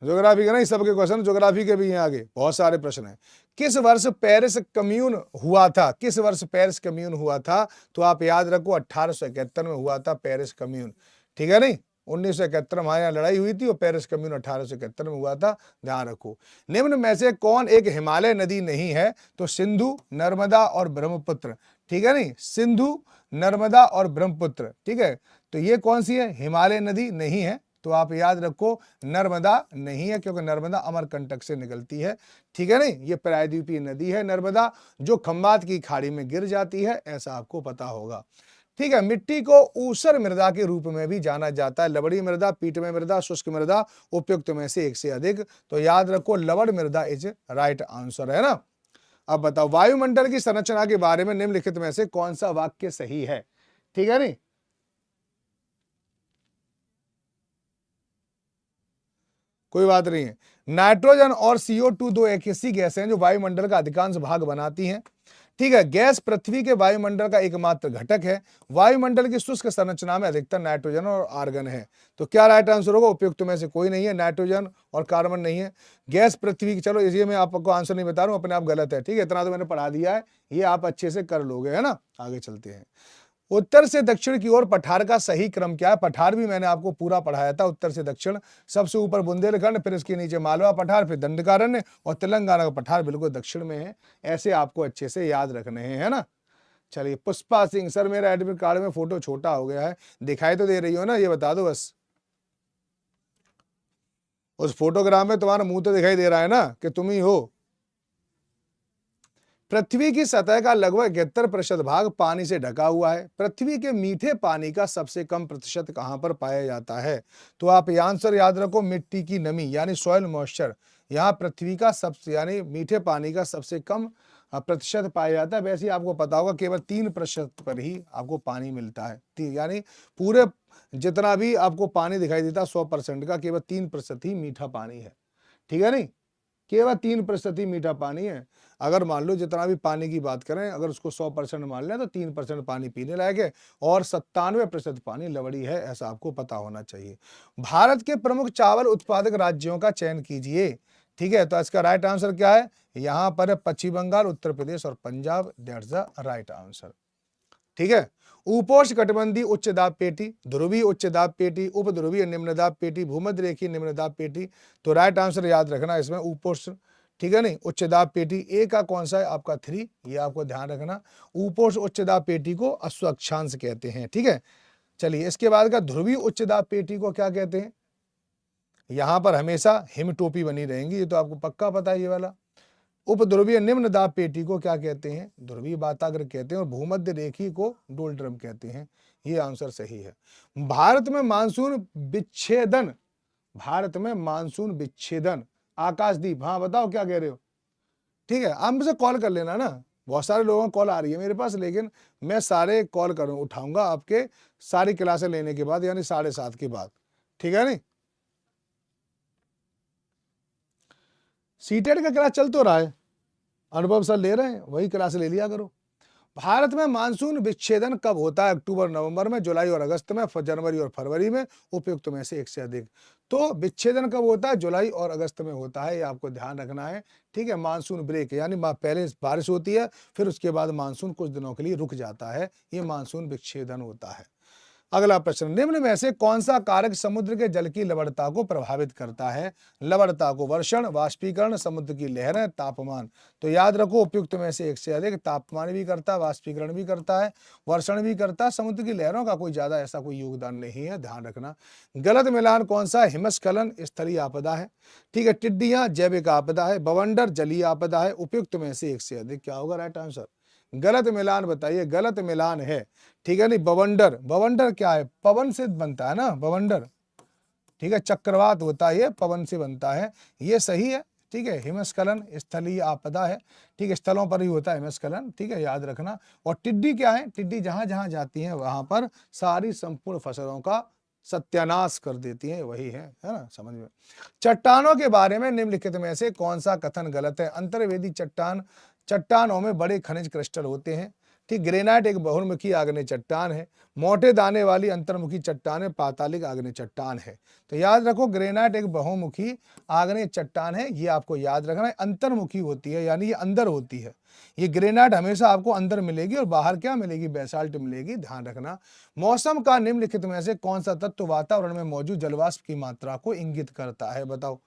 ज्योग्राफी के नहीं, सबके क्वेश्चन ज्योग्राफी के भी हैं, आगे बहुत सारे प्रश्न हैं। किस वर्ष पेरिस कम्यून हुआ था? किस वर्ष पेरिस कम्यून हुआ था? तो आप याद रखो 1871 में हुआ था पेरिस कम्यून। ठीक है नहीं, 1971 हमारे यहाँ लड़ाई हुई थी और पेरिस कम्यून 1871 में हुआ था, ध्यान रखो। निम्न में से कौन एक हिमालय नदी नहीं है? तो सिंधु, नर्मदा और ब्रह्मपुत्र। ठीक है नहीं, सिंधु, नर्मदा और ब्रह्मपुत्र। ठीक है, तो ये कौन सी है? हिमालय नदी नहीं है, तो आप याद रखो नर्मदा नहीं है, क्योंकि नर्मदा अमरकंटक से निकलती है। ठीक है नहीं, ये प्रायद्वीपीय नदी है नर्मदा, जो खंबात की खाड़ी में गिर जाती है, ऐसा आपको पता होगा। ठीक है, मिट्टी को ऊसर मृदा के रूप में भी जाना जाता है, लवड़ी मृदा, पीटमय मृदा, शुष्क मृदा। उपयुक्त में से एक से अधिक? तो याद रखो लवड़ मृदा इज राइट आंसर, है ना। अब बताओ, वायुमंडल की संरचना के बारे में निम्नलिखित में से कौन सा वाक्य सही है? ठीक है नहीं, कोई बात नहीं है। नाइट्रोजन और CO2 दो एक ऐसी गैस हैं जो वायुमंडल का अधिकांश भाग बनाती हैं। ठीक है, गैस पृथ्वी के वायुमंडल का एकमात्र घटक है। वायुमंडल की शुष्क संरचना में अधिकतर नाइट्रोजन और आर्गन है। तो क्या राइट आंसर होगा? उपयुक्त में से कोई नहीं है, नाइट्रोजन और कार्बन नहीं है। गैस पृथ्वी की, चलो इसलिए मैं आपको आंसर नहीं बता रहा हूं, अपने आप गलत है। ठीक है, इतना तो मैंने पढ़ा दिया है, ये आप अच्छे से कर लोगे, है ना। आगे चलते हैं। उत्तर से दक्षिण की ओर पठार का सही क्रम क्या है? पठार भी मैंने आपको पूरा पढ़ाया था, उत्तर से दक्षिण। सबसे ऊपर बुंदेलखंड, फिर इसके नीचे मालवा पठार, फिर दंडकारण्य और तेलंगाना का पठार बिल्कुल दक्षिण में है। ऐसे आपको अच्छे से याद रखने हैं, है ना। चलिए, पुष्पा सिंह, सर मेरा एडमिट कार्ड में फोटो छोटा हो गया है। दिखाई तो दे रही हो ना, ये बता दो बस। उस फोटोग्राफ में तुम्हारा मुंह तो दिखाई दे रहा है ना कि तुम ही हो। पृथ्वी की सतह का लगभग 71% भाग पानी से ढका हुआ है। पृथ्वी के मीठे पानी का सबसे कम प्रतिशत कहां पर पाया जाता है? तो आप ये आंसर याद रखो, मिट्टी की नमी यानी सॉइल मॉइस्चर। यहाँ पृथ्वी का सबसे यानी मीठे पानी का सबसे कम प्रतिशत पाया जाता है। वैसे ही आपको पता होगा केवल 3% पर ही आपको पानी मिलता है। यानी पूरे जितना भी आपको पानी दिखाई देता है 100% का, केवल 3% ही मीठा पानी है। ठीक है, नहीं, केवल 3% ही मीठा पानी है। अगर मान लो जितना भी पानी की बात करें, अगर उसको 100% मान लें तो 3% पानी पीने लायक है और 97% पानी लवड़ी है, ऐसा आपको पता होना चाहिए। भारत के प्रमुख चावल उत्पादक राज्यों का चयन कीजिए। ठीक है, तो इसका राइट आंसर क्या है? यहां पर पश्चिम बंगाल, उत्तर प्रदेश और Punjab. That's the right answer. ठीक है, उपोष्ण कटिबंधीय उच्च दाब पेटी, ध्रुवीय उच्च दाब पेटी, उप ध्रुवीय निम्न दाब पेटी, भूमध्य रेखीय निम्न दाब पेटी। तो राइट आंसर याद रखना इसमें उपोष्ण, ठीक है नहीं, उच्च दाब पेटी। ए का कौन सा है? आपका 3, ये आपको ध्यान रखना। उपोष्ण उच्च दाब पेटी को अश्व अक्षांश कहते हैं। ठीक है, चलिए इसके बाद का ध्रुवीय उच्च दाब पेटी को क्या कहते हैं? यहां पर हमेशा हिम टोपी बनी रहेंगी, ये तो आपको पक्का पता है ये वाला। उपध्रुवीय निम्न दाब पेटी को क्या कहते हैं? ध्रुवीय वाताग्र कहते हैं। और भूमध्य रेखी को डोल्ड्रम कहते हैं। ये आंसर सही है। भारत में मानसून विच्छेदन, भारत में मानसून विच्छेदन, आकाशदीप, हाँ बताओ क्या कह रहे हो? ठीक है, आप मुझे कॉल कर लेना ना, बहुत सारे लोगों की कॉल आ रही है मेरे पास, लेकिन मैं सारे कॉल उठाऊंगा आपके सारी क्लासें लेने के बाद, यानी 7:30 के बाद। ठीक है नहीं, सीटेट का क्लास चल तो रहा है, अनुभव सर ले रहे हैं, वही क्लास ले लिया करो। भारत में मानसून विच्छेदन कब होता है? अक्टूबर नवंबर में, जुलाई और अगस्त में, जनवरी और फरवरी में। उपयुक्त में से एक से अधिक। तो विच्छेदन कब होता है? जुलाई और अगस्त में होता है, ये आपको ध्यान रखना है। ठीक है, मानसून ब्रेक यानी पहले बारिश होती है, फिर उसके बाद मानसून कुछ दिनों के लिए रुक जाता है, ये मानसून विच्छेदन होता है। अगला प्रश्न, निम्न में से कौन सा कारक समुद्र के जल की लवणता को प्रभावित करता है? लवणता को वर्षण, वाष्पीकरण, समुद्र की लहरें, तापमान। तो याद रखो, उपयुक्त में से एक से अधिक। तापमान भी करता है, वाष्पीकरण भी करता है, वर्षण भी करता है। समुद्र की लहरों का कोई ज्यादा ऐसा कोई योगदान नहीं है, ध्यान रखना। गलत मिलान कौन सा? हिमस्खलन स्थलीय आपदा है। ठीक है, टिड्डियां जैविक आपदा है, बवंडर जलीय आपदा है। उपयुक्त में से एक से अधिक क्या होगा राइट आंसर? गलत मिलान बताइए, गलत मिलान है। ठीक है नहीं, बवंडर, बवंडर क्या है? पवन से बनता है ना बवंडर। ठीक है, चक्रवात होता है, ये पवन से बनता है, ये सही है। ठीक है, हिमस्खलन स्थलीय आपदा है। ठीक है, स्थलों पर ही होता है हिमस्खलन। ठीक है, याद रखना। और टिड्डी क्या है? टिड्डी जहां जहां जाती हैं वहां पर सारी संपूर्ण फसलों का सत्यानाश कर देती है, वही है ना, समझ में। चट्टानों के बारे में निम्नलिखित में से कौन सा कथन गलत है? अंतर्वेदी चट्टानों में बड़े खनिज क्रिस्टल होते हैं। ठीक, ग्रेनाइट एक बहुमुखी आग्नेय चट्टान है। मोटे दाने वाली अंतर्मुखी चट्टान पातालिक आग्नेय चट्टान है। तो याद रखो, ग्रेनाइट एक बहुमुखी आग्नेय चट्टान है, ये आपको याद रखना है। अंतर्मुखी होती है यानी ये अंदर होती है। ये ग्रेनाइट हमेशा आपको अंदर मिलेगी और बाहर क्या मिलेगी? बेसाल्ट मिलेगी, ध्यान रखना। मौसम का निम्नलिखित में से कौन सा तत्व वातावरण में मौजूद जलवाष्प की मात्रा को इंगित करता है? बताओ,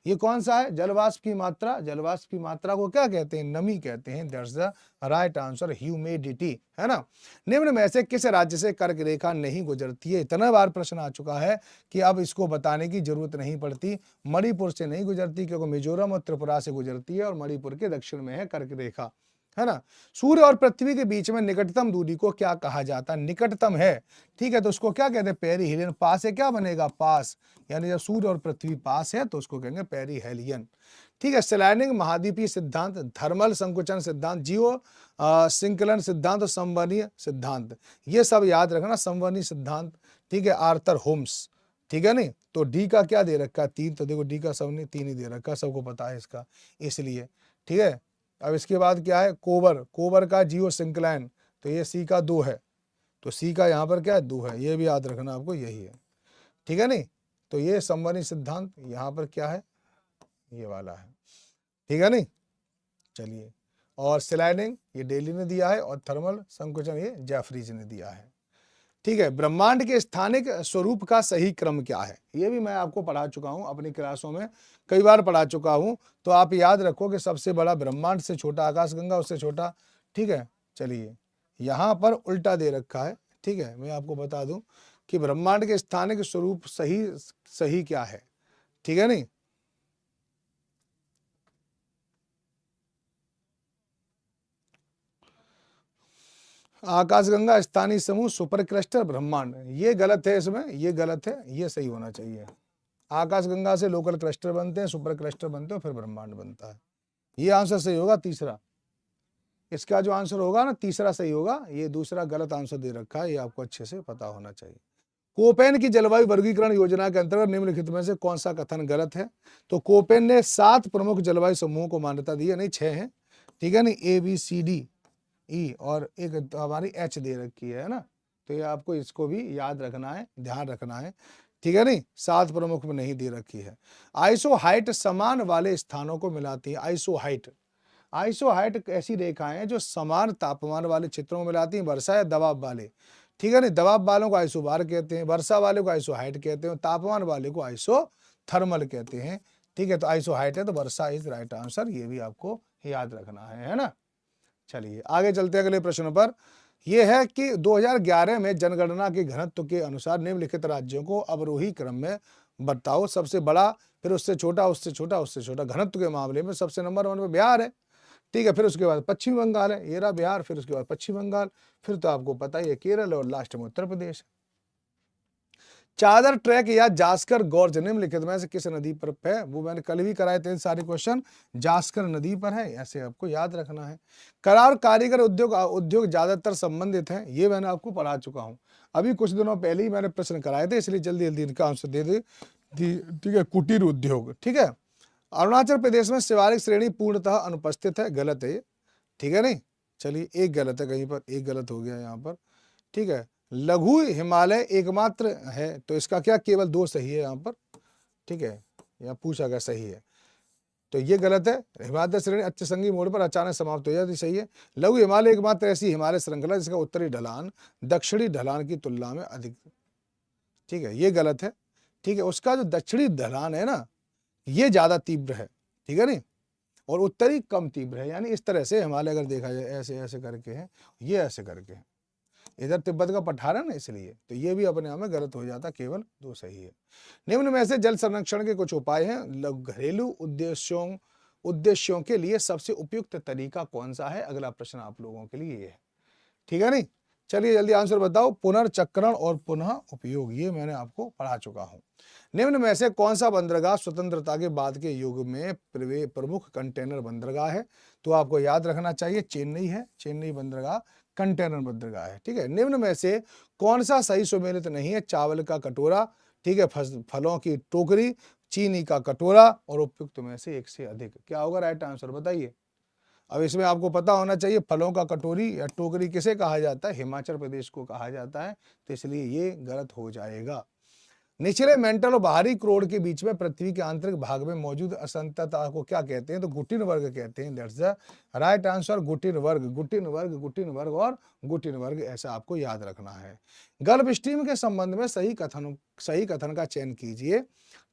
ये कौन सा है? जलवाष्प की मात्रा। जलवाष्प की मात्रा को क्या कहते हैं? नमी कहते हैं। That's the right answer, humidity, है ना। निम्न में से किस राज्य से कर्क रेखा नहीं गुजरती है? इतना बार प्रश्न आ चुका है कि अब इसको बताने की जरूरत नहीं पड़ती। मणिपुर से नहीं गुजरती, क्योंकि मिजोरम और त्रिपुरा से गुजरती है, और मणिपुर के दक्षिण में है कर्क रेखा, है ना। सूर्य और पृथ्वी के बीच में निकटतम दूरी को क्या कहा जाता है? निकटतम है, ठीक है, तो उसको क्या कहते हैं? पेरीहेलियन। पास है, क्या बनेगा? पास, यानी जब सूर्य और पृथ्वी पास है तो उसको कहेंगे पेरीहेलियन। ठीक है, स्लैनिंग महाद्वीपीय सिद्धांत, थर्मल संकुचन सिद्धांत, जियो संकलन सिद्धांत और संवहनीय सिद्धांत, ये सब याद रखना। संवहनीय सिद्धांत, ठीक है, आर्थर होम्स, ठीक है नहीं। तो डी का क्या दे रखा है 3, तो देखो डी का सबने 3 ही दे रखा है, सबको पता है इसका, इसलिए ठीक है। अब इसके बाद क्या है कोबर, कोबर का जियो सिंक्लाइन, तो ये सी का 2 है, तो सी का यहाँ पर क्या है 2 है, ये भी याद रखना आपको, यही है, ठीक है नहीं। तो ये संबंधी सिद्धांत यहाँ पर क्या है, ये वाला है, ठीक है नहीं। चलिए, और स्लाइडिंग ये डेली ने दिया है, और थर्मल संकुचन ये जेफरीज ने दिया है, ठीक है। ब्रह्मांड के स्थानिक स्वरूप का सही क्रम क्या है, ये भी मैं आपको पढ़ा चुका हूं अपनी क्लासों में, कई बार पढ़ा चुका हूं, तो आप याद रखो कि सबसे बड़ा ब्रह्मांड से छोटा आकाशगंगा, उससे छोटा, ठीक है। चलिए, यहां पर उल्टा दे रखा है, ठीक है, मैं आपको बता दूं कि ब्रह्मांड के स्थानिक स्वरूप सही सही क्या है, ठीक है नहीं। आकाशगंगा स्थानीय समूह सुपर क्लस्टर ब्रह्मांड, ये गलत है, इसमें ये गलत है, ये सही होना चाहिए। आकाशगंगा से लोकल क्लस्टर बनते हैं, सुपर क्लस्टर बनते हैं, फिर ब्रह्मांड बनता है, ये आंसर सही होगा तीसरा। इसका जो आंसर होगा ना तीसरा सही होगा, ये दूसरा गलत आंसर दे रखा है, ये आपको अच्छे से पता होना चाहिए। कोपेन की जलवायु वर्गीकरण योजना के अंतर्गत निम्नलिखित में से कौन सा कथन गलत है, तो कोपेन ने 7 प्रमुख जलवायु समूहों को मान्यता दी है, नहीं 6 है, ठीक है नहीं, A B C D E, और एक हमारी एच दे रखी है ना, तो ये आपको इसको भी याद रखना है, ध्यान रखना है, ठीक है नहीं, 7 प्रमुख में नहीं दे रखी है। आइसो हाइट समान वाले स्थानों को मिलाती है, आइसो हाइट, आइसो हाइट ऐसी रेखाएं हैं जो समान तापमान वाले क्षेत्रों में मिलाती हैं, वर्षा या दबाव वाले, ठीक है नहीं, दबाव वालों को आइसो बार कहते हैं, वर्षा वाले को आइसो हाइट कहते हैं, तापमान वाले को आइसो थर्मल कहते हैं, ठीक है। तो आइसो हाइट है तो वर्षा इज राइट आंसर, ये भी आपको याद रखना है ना। चलिए आगे चलते हैं अगले प्रश्न पर, यह है कि 2011 में जनगणना के घनत्व के अनुसार निम्नलिखित राज्यों को अवरोही क्रम में बताओ, सबसे बड़ा, फिर उससे छोटा, उससे छोटा, उससे छोटा। घनत्व के मामले में सबसे नंबर 1 पे बिहार है, ठीक है, फिर उसके बाद पश्चिम बंगाल है, ये रहा बिहार, फिर उसके बाद पश्चिम बंगाल, फिर तो आपको पता ही है केरल, और लास्ट में उत्तर प्रदेश। चादर ट्रैक या जास्कर गॉर्ज निम्नलिखित में से किस नदी पर है, वो मैंने कल भी कराए थे सारे क्वेश्चन, जास्कर नदी पर है, ऐसे आपको याद रखना है। करार कारीगर उद्योग ज्यादातर संबंधित है, ये मैंने आपको पढ़ा चुका हूं, अभी कुछ दिनों पहले ही मैंने प्रश्न कराए थे, इसलिए जल्दी जल्दी इनका आंसर दे दे, ठीक है। कुटीर उद्योग, ठीक है। अरुणाचल प्रदेश में शिवालिक श्रेणी पूर्णतः अनुपस्थित है, गलत है ये, ठीक है नहीं। चलिए एक गलत है, कहीं पर एक गलत हो गया यहाँ पर, ठीक है। लघु हिमालय एकमात्र है, तो इसका क्या केवल 2 सही है यहाँ पर, ठीक है, यहाँ पूछा गया सही है, तो ये गलत है। हिमालय श्रेणी अच्छे संगी मोड़ पर अचानक समाप्त हो जाती, सही है। लघु हिमालय एकमात्र ऐसी हिमालय श्रृंखला जिसका उत्तरी ढलान दक्षिणी ढलान की तुलना में अधिक, ठीक है, ये गलत है, ठीक है। उसका जो दक्षिणी ढलान है ना ये ज्यादा तीव्र है, ठीक है नहीं, और उत्तरी कम तीव्र है, यानी इस तरह से हिमालय अगर देखा जाए ऐसे ऐसे करके है, ये ऐसे करके है, इधर तिब्बत का पठार है ना, इसलिए तो ये भी अपने आप में गलत हो जाता, केवल 2 सही है। निम्न में से जल संरक्षण के कुछ उपाय हैं, घरेलू उद्देश्यों के लिए सबसे उपयुक्त तरीका कौन सा है, अगला प्रश्न आप लोगों के लिए ये है, ठीक है नहीं। चलिए जल्दी आंसर बताओ, पुनर्चक्रण और पुनः उपयोग, ये मैंने आपको पढ़ा चुका हूं। निम्न में से कौन सा बंदरगाह स्वतंत्रता के बाद के युग में प्रमुख कंटेनर बंदरगाह है, तो आपको याद रखना चाहिए चेन्नई है, चेन्नई बंदरगाह कंटेनर बंदरगाह है, ठीक है। निम्न में से कौन सा सही सुमेलित नहीं है, चावल का कटोरा, ठीक है, फलों की टोकरी, चीनी का कटोरा, और उपयुक्त में से एक से अधिक, क्या होगा राइट आंसर बताइए। अब इसमें आपको पता होना चाहिए फलों का कटोरी या टोकरी किसे कहा जाता है, हिमाचल प्रदेश को कहा जाता है, तो इसलिए ये गलत हो जाएगा। निचले मेंटल और बाहरी क्रोड के बीच में पृथ्वी के आंतरिक भाग में मौजूद असंतता को क्या कहते हैं, तो गुटिन वर्ग कहते हैं, दैट्स द राइट आंसर, गुटिन वर्ग, गुटिन वर्ग, गुटिन वर्ग और गुटिन वर्ग, ऐसा आपको याद रखना है। गल्फ स्ट्रीम के संबंध में सही कथन का चयन कीजिए,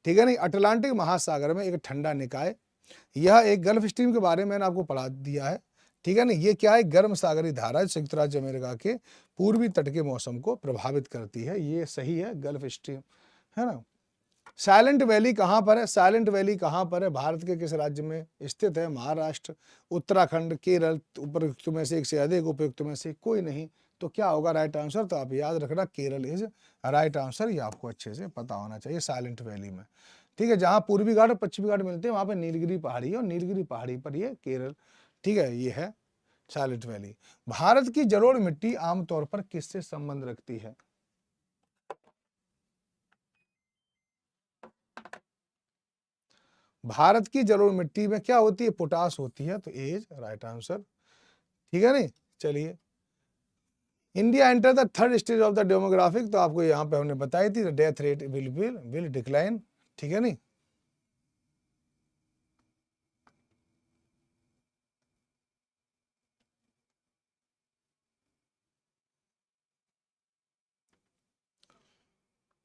ठीक है नहीं। अटलांटिक महासागर में एक ठंडा निकाय, यह एक गल्फ स्ट्रीम के बारे में मैंने आपको पढ़ा दिया है, ठीक है ना। ये क्या है, गर्म सागरी धारा संयुक्त राज्य अमेरिका के पूर्वी तट के मौसम को प्रभावित करती है, ये सही है, गल्फ स्ट्रीम है ना। साइलेंट वैली कहाँ पर है, साइलेंट वैली कहाँ पर है, भारत के किस राज्य में स्थित है, महाराष्ट्र, उत्तराखंड, केरल, उपयुक्त में से एक से अधिक, उपयुक्त में से कोई नहीं, तो क्या होगा राइट आंसर, तो आप याद रखना केरल इज राइट आंसर, ये आपको अच्छे से पता होना चाहिए। साइलेंट वैली में, ठीक है, जहाँ पूर्वी घाट और पश्चिमी घाट मिलते हैं वहाँ पे नीलगिरी पहाड़ी है, और नीलगिरी पहाड़ी पर ये केरल, ठीक है, ये है साइलेंट वैली। भारत की जलोढ़ मिट्टी आमतौर पर किससे संबंध रखती है, भारत की जलोढ़ मिट्टी में क्या होती है? पोटाश होती है, तो ए इज राइट आंसर। ठीक है नहीं? चलिए, India enter the third stage of the demographic, तो आपको यहाँ पे हमने बताई थी, डेथ रेट विल डिक्लाइन। ठीक है नहीं?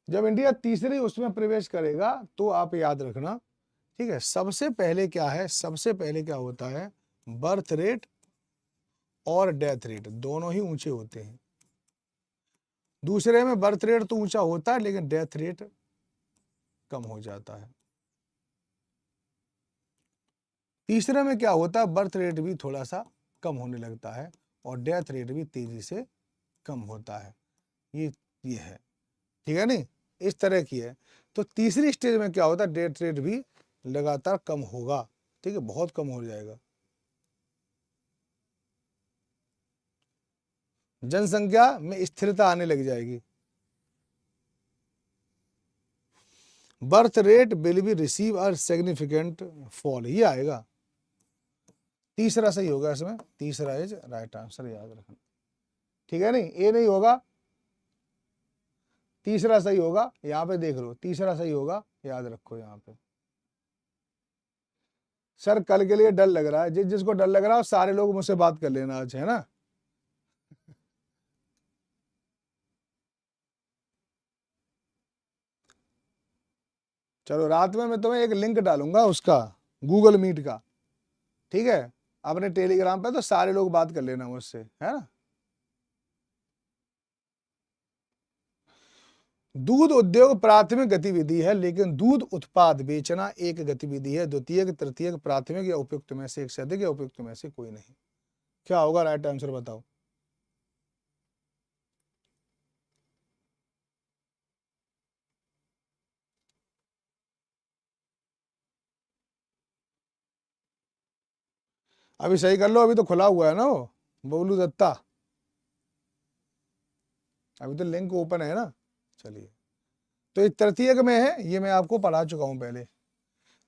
जब इंडिया तीसरी उसमें प्रवेश करेगा तो आप याद रखना, ठीक है, सबसे पहले क्या है, सबसे पहले क्या होता है, बर्थ रेट और डेथ रेट दोनों ही ऊंचे होते हैं। दूसरे में बर्थ रेट तो ऊंचा होता है लेकिन डेथ रेट कम हो जाता है। तीसरे में क्या होता है, बर्थ रेट भी थोड़ा सा कम होने लगता है और डेथ रेट भी तेजी से कम होता है। ये है, ठीक है नहीं? इस तरह की है। तो तीसरी स्टेज में क्या होता है, डेथ रेट भी लगातार कम होगा, ठीक है, बहुत कम हो जाएगा। जनसंख्या में स्थिरता आने लग जाएगी। Birth rate will be receive a significant fall, ये आएगा। तीसरा सही होगा इसमें, तीसरा इज राइट आंसर, याद रखना। ठीक है नहीं? ए नहीं होगा, तीसरा सही होगा। यहाँ पे देख लो, तीसरा सही होगा, याद रखो यहाँ पे। सर कल के लिए डर लग रहा है, जिसको डर लग रहा है सारे लोग मुझसे बात कर लेना आज, है ना? चलो, रात में मैं तुम्हें एक लिंक डालूंगा उसका, गूगल मीट का, ठीक है, अपने टेलीग्राम पे, तो सारे लोग बात कर लेना मुझसे, है ना? दूध उद्योग प्राथमिक गतिविधि है लेकिन दूध उत्पाद बेचना एक गतिविधि है। द्वितीयक, तृतीयक, प्राथमिक या उपयुक्त में से एक से अधिक या उपयुक्त में से कोई नहीं। क्या होगा राइट आंसर, बताओ। अभी सही कर लो, अभी तो खुला हुआ है ना वो बबलू दत्ता, अभी तो लिंक ओपन है ना। चलिए, तो ये तृतीयक में है, ये मैं आपको पढ़ा चुका हूं पहले।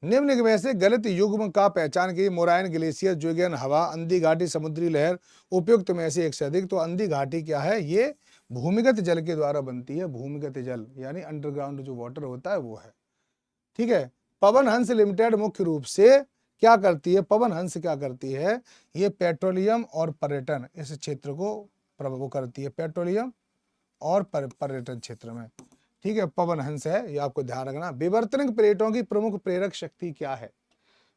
निम्न में से गलत युग्म का पहचान की। मोराइन ग्लेशियर, जोगियन हवा, अंधी घाटी, समुद्री लहर, उपयुक्त में से एक से अधिक। तो अंधी घाटी क्या है, ये भूमिगत जल के द्वारा बनती है, भूमिगत जल यानी अंडरग्राउंड जो वाटर होता है वो है। ठीक है। पवन हंस लिमिटेड मुख्य रूप से क्या करती है, पवन हंस क्या करती है, ये पेट्रोलियम और पर्यटन इस क्षेत्र को प्रभावित करती है, पेट्रोलियम और पर्यटन क्षेत्र में। ठीक है, पवन हंस है, ये आपको ध्यान रखना। विवर्तनिक प्लेटों की प्रमुख प्रेरक शक्ति क्या है,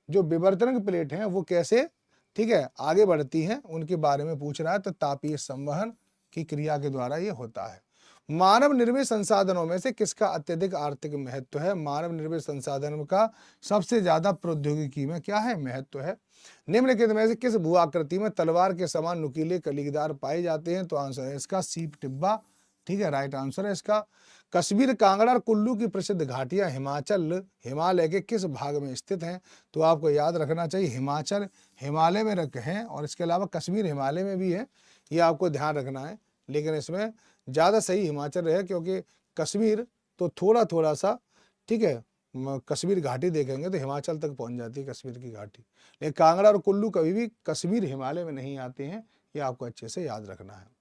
जो विवर्तनिक प्लेट हैं वो कैसे, ठीक है, आगे बढ़ती हैं, उनके बारे में पूछ रहा है। तो तापीय संवहन की क्रिया के द्वारा ये होता है। मानव निर्मित संसाधनों में से किसका अत्यधिक आर्थिक महत्व है, मानव निर्मित संसाधनों का सबसे ज्यादा प्रौद्योगिकी में क्या है, महत्व है। निम्नलिखित में से किस भू आकृति में तलवार के समान नुकीले कलीदार पाए जाते हैं, तो आंसर है इसका सीप टिब्बा। ठीक है, राइट आंसर है इसका। कश्मीर, कांगड़ा और कुल्लू की प्रसिद्ध घाटियां हिमालय के किस भाग में स्थित हैं, तो आपको याद रखना चाहिए हिमाचल हिमालय में रखे हैं, और इसके अलावा कश्मीर हिमालय में भी है, ये आपको ध्यान रखना है। लेकिन इसमें ज़्यादा सही हिमाचल है, क्योंकि कश्मीर तो थोड़ा सा, ठीक है, कश्मीर घाटी देखेंगे तो हिमाचल तक पहुंच जाती है कश्मीर की घाटी, लेकिन कांगड़ा और कुल्लू कभी भी कश्मीर हिमालय में नहीं आते हैं, ये आपको अच्छे से याद रखना है।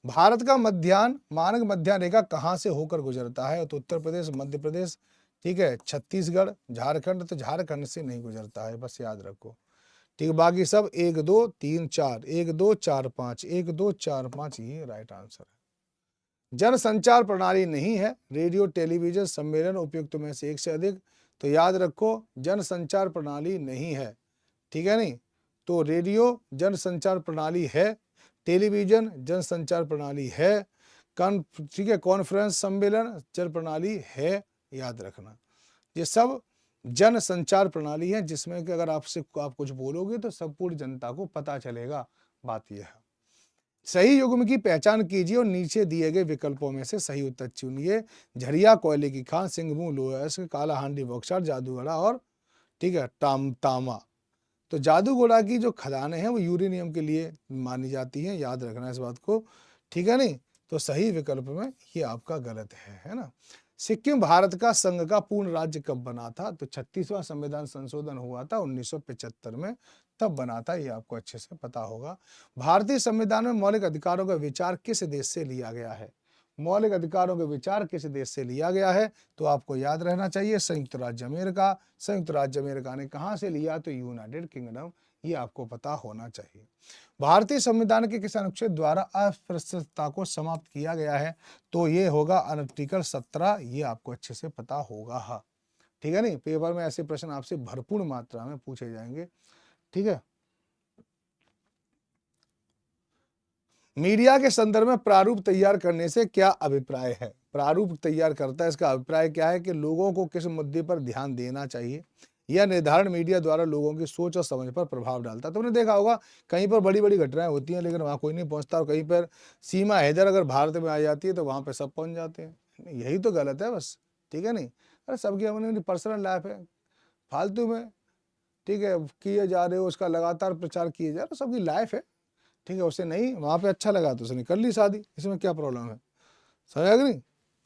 भारत का मानक मध्याह्न रेखा कहाँ से होकर गुजरता है, तो उत्तर प्रदेश, मध्य प्रदेश, ठीक है, छत्तीसगढ़, झारखंड, तो झारखंड से नहीं गुजरता है, बस याद रखो। ठीक है, बाकी सब 1 2 3 4, 1 2 4 5, 1 2 4 5, ये राइट आंसर है। जनसंचार प्रणाली नहीं है, रेडियो, टेलीविजन, सम्मेलन, उपयुक्त में से एक से अधिक। तो याद रखो जनसंचार प्रणाली नहीं है, ठीक है नहीं, तो रेडियो जनसंचार प्रणाली है, टेलीविजन जनसंचार प्रणाली है, ठीक है, कॉन्फ्रेंस सम्मेलन जन प्रणाली है, याद रखना। ये सब जन संचार प्रणाली है, जिसमें कि अगर आप कुछ बोलोगे तो सब पूरी जनता को पता चलेगा। बात यह है। सही युग्म की पहचान कीजिए और नीचे दिए गए विकल्पों में से सही उत्तर चुनिए। झरिया, कोयले की खान, सिंगमू, लोहस, काला हांडी, बॉक्सर, जादूगढ़ा और, ठीक है, तामा। तो जादूगोड़ा की जो खदानें हैं वो यूरेनियम के लिए मानी जाती हैं, याद रखना इस बात को, ठीक है नहीं। तो सही विकल्प में ये आपका गलत है ना। सिक्किम भारत का संघ का पूर्ण राज्य कब बना था? तो 36वां संविधान संशोधन हुआ था 1975 में, तब बना था, ये आपको अच्छे से पता होगा। भारतीय संविधान में मौलिक अधिकारों का विचार किस देश से लिया गया है? मौलिक अधिकारों का विचार किस देश से लिया गया है? तो आपको याद रहना चाहिए संयुक्त राज्य अमेरिका। संयुक्त राज्य अमेरिका ने कहां से लिया? तो यूनाइटेड किंगडम, ये आपको पता होना चाहिए। भारतीय संविधान के किस अनुच्छेद द्वारा अस्पृश्यता को समाप्त किया गया है? तो ये होगा आर्टिकल 17, ये आपको अच्छे से पता होगा। हाँ, ठीक है नहीं, पेपर में ऐसे प्रश्न आपसे भरपूर मात्रा में पूछे जाएंगे। ठीक है, मीडिया के संदर्भ में प्रारूप तैयार करने से क्या अभिप्राय है? प्रारूप तैयार करता है, इसका अभिप्राय क्या है कि लोगों को किस मुद्दे पर ध्यान देना चाहिए, यह निर्धारण मीडिया द्वारा लोगों की सोच और समझ पर प्रभाव डालता है। तुमने देखा होगा कहीं पर बड़ी बड़ी घटनाएं होती हैं लेकिन वहां कोई नहीं पहुंचता, और कहीं पर सीमा हैदर अगर भारत में आ जाती है तो वहां पर सब पहुंच जाते हैं। यही तो गलत है बस, ठीक है नहीं। अरे सबकी अपनी पर्सनल लाइफ है, फालतू में ठीक है किए जा रहे हो, उसका लगातार प्रचार किए जा रहे हो, सबकी लाइफ है, ठीक है। उसे नहीं वहां पे अच्छा लगा तो उसने कर ली शादी, इसमें क्या प्रॉब्लम है, समझ नहीं।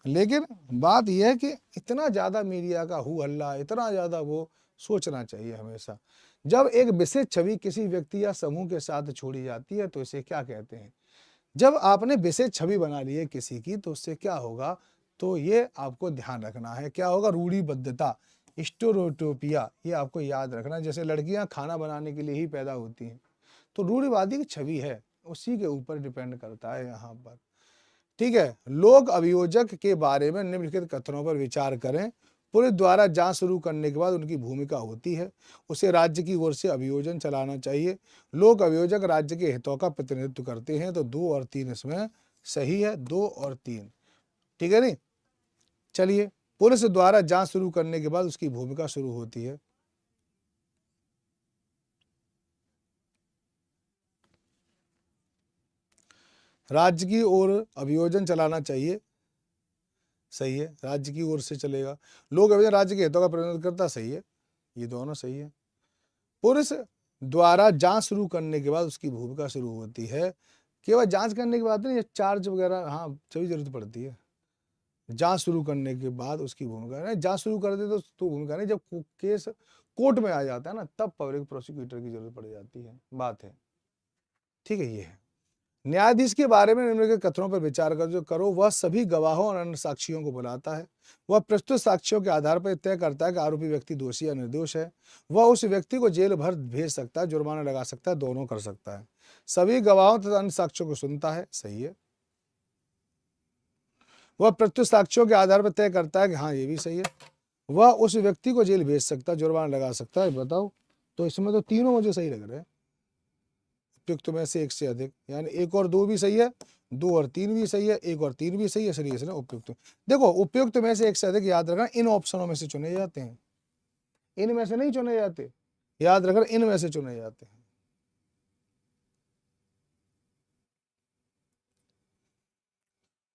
लेकिन बात यह है कि इतना ज्यादा मीडिया का हु हल्ला, इतना ज्यादा वो सोचना चाहिए हमेशा। जब एक विशेष छवि किसी व्यक्ति या समूह के साथ छोड़ी जाती है तो इसे क्या कहते हैं? जब आपने विशेष छवि बना ली है किसी की तो उससे क्या होगा? तो ये आपको ध्यान रखना है, क्या होगा? रूढ़िबद्धता, स्टेरियोटाइपिया, ये आपको याद रखना। जैसे लड़कियां खाना बनाने के लिए ही पैदा होती हैं, तो रूढ़िवादी की छवि है, उसी के ऊपर डिपेंड करता है यहाँ पर, ठीक है। लोक अभियोजक के बारे में निम्नलिखित कथनों पर विचार करें। पुलिस द्वारा जांच शुरू करने के बाद उनकी भूमिका होती है, उसे राज्य की ओर से अभियोजन चलाना चाहिए। लोक अभियोजक राज्य के हितों का प्रतिनिधित्व करते हैं, तो 2 और 3 इसमें सही है, 2 और 3, ठीक है नहीं। चलिए, पुलिस द्वारा जांच शुरू करने के बाद उसकी भूमिका शुरू होती है। राज्य की ओर अभियोजन चलाना चाहिए, सही है, राज्य की ओर से चलेगा। लोक अभियोजन राज्य के हितों का प्रतिनिधित्व करता, सही है, ये दोनों सही है। पुलिस द्वारा जांच शुरू करने के बाद उसकी भूमिका शुरू होती है। केवल जांच करने के बाद नहीं, चार्ज वगैरह हाँ सभी जरूरत पड़ती है। जांच शुरू करने के बाद उसकी भूमिका नहीं, जांच शुरू कर दे तो भूमिका नहीं, जब केस कोर्ट में आ जाता है ना तब पब्लिक प्रोसिक्यूटर की जरूरत पड़ जाती है, बात है, ठीक है। ये है न्यायाधीश के बारे में निम्नलिखित कथनों पर विचार कर जो करो। वह सभी गवाहों और अन्य साक्षियों को बुलाता है, वह प्रस्तुत साक्ष्यों के आधार पर तय करता है कि आरोपी व्यक्ति दोषी या निर्दोष है। वह उस व्यक्ति को जेल भर भेज सकता है, जुर्माना लगा सकता है, दोनों कर सकता है। सभी गवाहों तथा अन्य साक्ष्यों को सुनता है, सही है। वह प्रस्तुत साक्ष्यों के आधार पर तय करता है कि हाँ ये भी सही है। वह उस व्यक्ति को जेल भेज सकता है, जुर्माना लगा सकता है। बताओ, तो इसमें तो तीनों मुझे सही लग रहे हैं, उपयुक्त में से एक से अधिक, यानी 1 और 2 भी सही है, 2 और 3 भी सही है, 1 और 3 भी सही है, इसलिए इसने उपयुक्त। देखो, उपयुक्त में से एक से अधिक याद रखना इन ऑप्शनों में से चुने जाते हैं, इनमें से नहीं चुने जाते, याद रखना इनमें से चुने जाते हैं।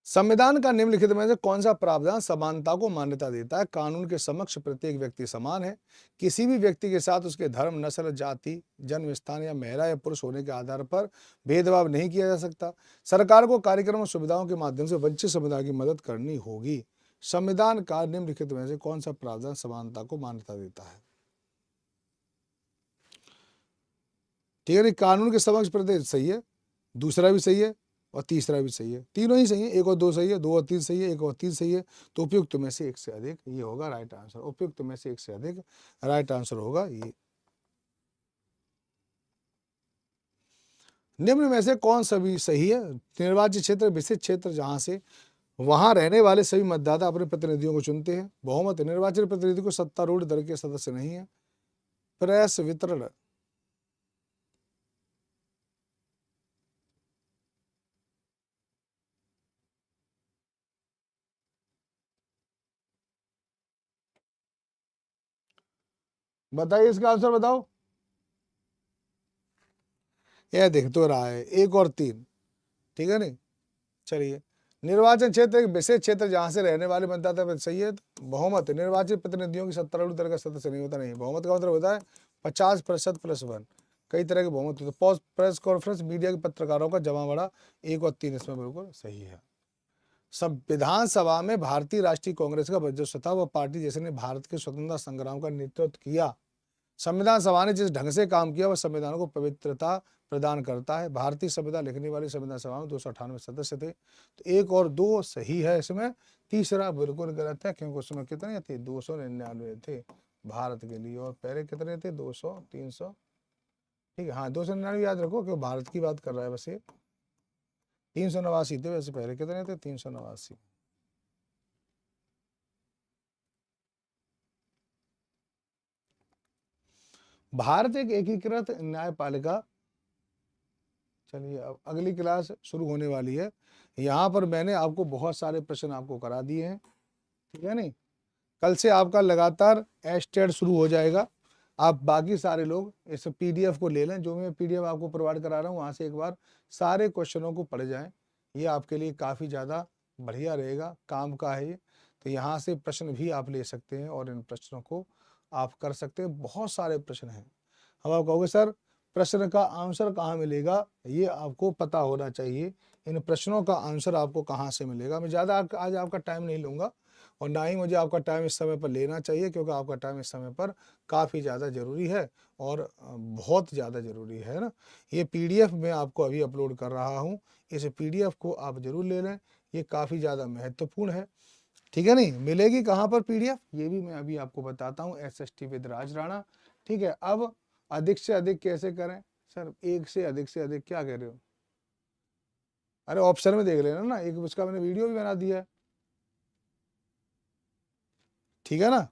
संविधान का निम्नलिखित में से कौन सा प्रावधान समानता को मान्यता देता है? कानून के समक्ष प्रत्येक व्यक्ति समान है, किसी भी व्यक्ति के साथ उसके धर्म, नस्ल, जाति, जन्म स्थान या महिला या पुरुष होने के आधार पर भेदभाव नहीं किया जा सकता। सरकार को कार्यक्रम और सुविधाओं के माध्यम से वंचित समुदाय की मदद करनी होगी। संविधान का निम्नलिखित में से कौन सा प्रावधान समानता को मान्यता देता है? ठीक है, कानून के समक्ष प्रत्येक सही है, दूसरा भी सही है और तीसरा भी सही है, तीनों ही सही है। 1 और 2 सही है, 2 और 3 सही है, 1 और 3 सही है, तो उपयुक्त में से एक से अधिक, ये होगा राइट आंसर। उपयुक्त में से एक से अधिक राइट आंसर होगा ये। निम्न में से कौन सा भी सही है? निर्वाचित क्षेत्र विशिष्ट क्षेत्र जहां से वहां रहने वाले सभी मतदाता अपने प्रतिनिधियों को चुनते हैं। बहुमत निर्वाचित प्रतिनिधि को सत्तारूढ़ दल के सदस्य नहीं है। प्रेस वितरण, बताइए इसका आंसर बताओ। यह देख तो रहा है 1 और 3, ठीक है नहीं। चलिए, निर्वाचन क्षेत्र एक विशेष क्षेत्र जहां से रहने वाले मतदाता सही है। तो बहुमत निर्वाचित प्रतिनिधियों की सत्तारूढ़ दल का सदस्य नहीं होता। नहीं, बहुमत का मतलब होता है 50% + 1। कई तरह के बहुमत होते हैं। प्रेस कॉन्फ्रेंस मीडिया के पत्रकारों का जमा बड़ा, 1 और 3 इसमें बिल्कुल सही है। संविधान सभा में भारतीय राष्ट्रीय कांग्रेस का वर्चस्व था। वह पार्टी जिसने भारत के स्वतंत्रता संग्राम का नेतृत्व किया। संविधान सभा ने जिस ढंग से काम किया वह संविधान को पवित्रता प्रदान करता है। भारतीय संविधान लिखने वाली संविधान सभा में 298 सदस्य थे। तो 1 और 2 सही है इसमें, तीसरा बिल्कुल गलत है, क्योंकि उसमें कितने थे? 299 थे भारत के लिए, और पहले कितने थे? 200, 300। ठीक है, हाँ 299 याद रखो, क्योंकि भारत की बात कर रहा है। वैसे 389 थे, वैसे पहले कितने थे? 389। भारत एक एकीकृत न्यायपालिका। चलिए अब अगली क्लास शुरू होने वाली है। यहाँ पर मैंने आपको बहुत सारे प्रश्न आपको करा दिए हैं, ठीक है नहीं। कल से आपका लगातार एस्टेट शुरू हो जाएगा। आप बाकी सारे लोग इस पीडीएफ को ले लें, जो मैं पीडीएफ आपको प्रोवाइड करा रहा हूँ, वहाँ से एक बार सारे क्वेश्चनों को पढ़ जाएं। ये आपके लिए काफ़ी ज़्यादा बढ़िया रहेगा, काम का है ये। तो यहाँ से प्रश्न भी आप ले सकते हैं और इन प्रश्नों को आप कर सकते हैं। बहुत सारे प्रश्न हैं। अब आप कहोगे सर प्रश्न का आंसर कहाँ मिलेगा, ये आपको पता होना चाहिए। इन प्रश्नों का आंसर आपको कहाँ से मिलेगा। मैं ज़्यादा आज आपका टाइम नहीं लूँगा, और ना ही मुझे आपका टाइम इस समय पर लेना चाहिए, क्योंकि आपका टाइम इस समय पर काफ़ी ज़्यादा ज़रूरी है, और बहुत ज़्यादा ज़रूरी है ना। ये पीडीएफ मैं आपको अभी अपलोड कर रहा हूँ, इस पीडीएफ को आप ज़रूर ले लें, ये काफ़ी ज़्यादा महत्वपूर्ण है, ठीक है नहीं। मिलेगी कहाँ पर पीडीएफ, ये भी मैं अभी आपको बताता हूँ, SST विद राज राणा। ठीक है, अब अधिक से अधिक कैसे करें सर? एक से अधिक क्या कह रहे हो? अरे ऑप्शन में देख लेना ना, एक उसका मैंने वीडियो भी बना दिया है, ठीक है ना।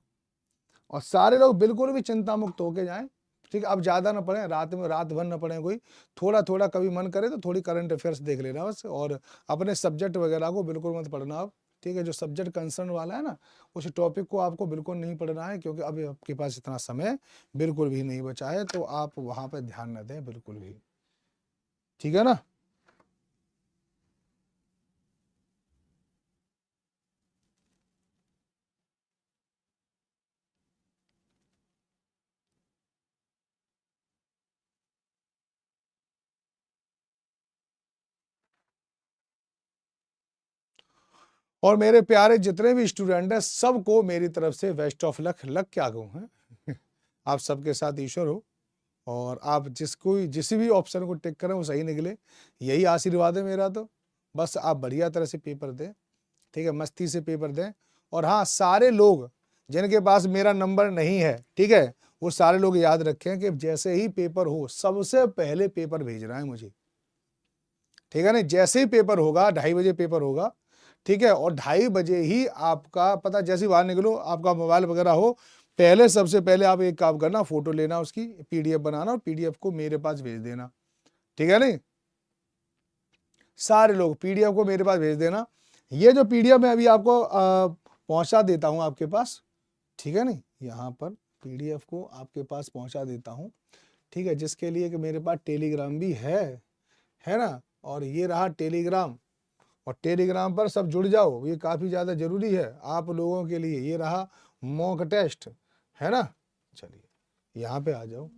और सारे लोग बिल्कुल भी चिंता मुक्त होके जाएं, ठीक है। अब ज़्यादा ना पढ़ें, रात भर ना पढ़ें, कोई थोड़ा थोड़ा कभी मन करे तो थोड़ी करंट अफेयर्स देख लेना बस, और अपने सब्जेक्ट वगैरह को बिल्कुल मत पढ़ना अब, ठीक है। जो सब्जेक्ट कंसर्न वाला है ना, उस टॉपिक को आपको बिल्कुल नहीं पढ़ना है, क्योंकि अभी आपके पास इतना समय बिल्कुल भी नहीं बचा है, तो आप वहाँ पर ध्यान न दें बिल्कुल भी, ठीक है ना। और मेरे प्यारे जितने भी स्टूडेंट हैं, सबको मेरी तरफ से बेस्ट ऑफ लक क्या कहूँ है। आप सबके साथ ईश्वर हो, और आप जिस भी ऑप्शन को टिक करें वो सही निकले, यही आशीर्वाद है मेरा। तो बस आप बढ़िया तरह से पेपर दें, ठीक है, मस्ती से पेपर दें। और हाँ, सारे लोग जिनके पास मेरा नंबर नहीं है, ठीक है, वो सारे लोग याद रखें कि जैसे ही पेपर हो सबसे पहले पेपर भेजना है मुझे, ठीक है ना। जैसे ही पेपर होगा, 2:30 बजे पेपर होगा, ठीक है, और 2:30 बजे ही आपका पता, जैसे ही बाहर निकलो, आपका मोबाइल वगैरह हो, पहले सबसे पहले आप एक काम करना, फोटो लेना, उसकी पीडीएफ बनाना, और पीडीएफ को मेरे पास भेज देना, ठीक है नहीं। सारे लोग पीडीएफ को मेरे पास भेज देना। ये जो पीडीएफ मैं अभी आपको पहुंचा देता हूं आपके पास, ठीक है नहीं, यहाँ पर पीडीएफ को आपके पास पहुंचा देता हूं, ठीक है, जिसके लिए कि मेरे पास टेलीग्राम भी है ना। और ये रहा टेलीग्राम, और टेलीग्राम पर सब जुड़ जाओ, ये काफ़ी ज़्यादा ज़रूरी है आप लोगों के लिए। ये रहा मॉक टेस्ट, है ना। चलिए यहाँ पे आ जाओ।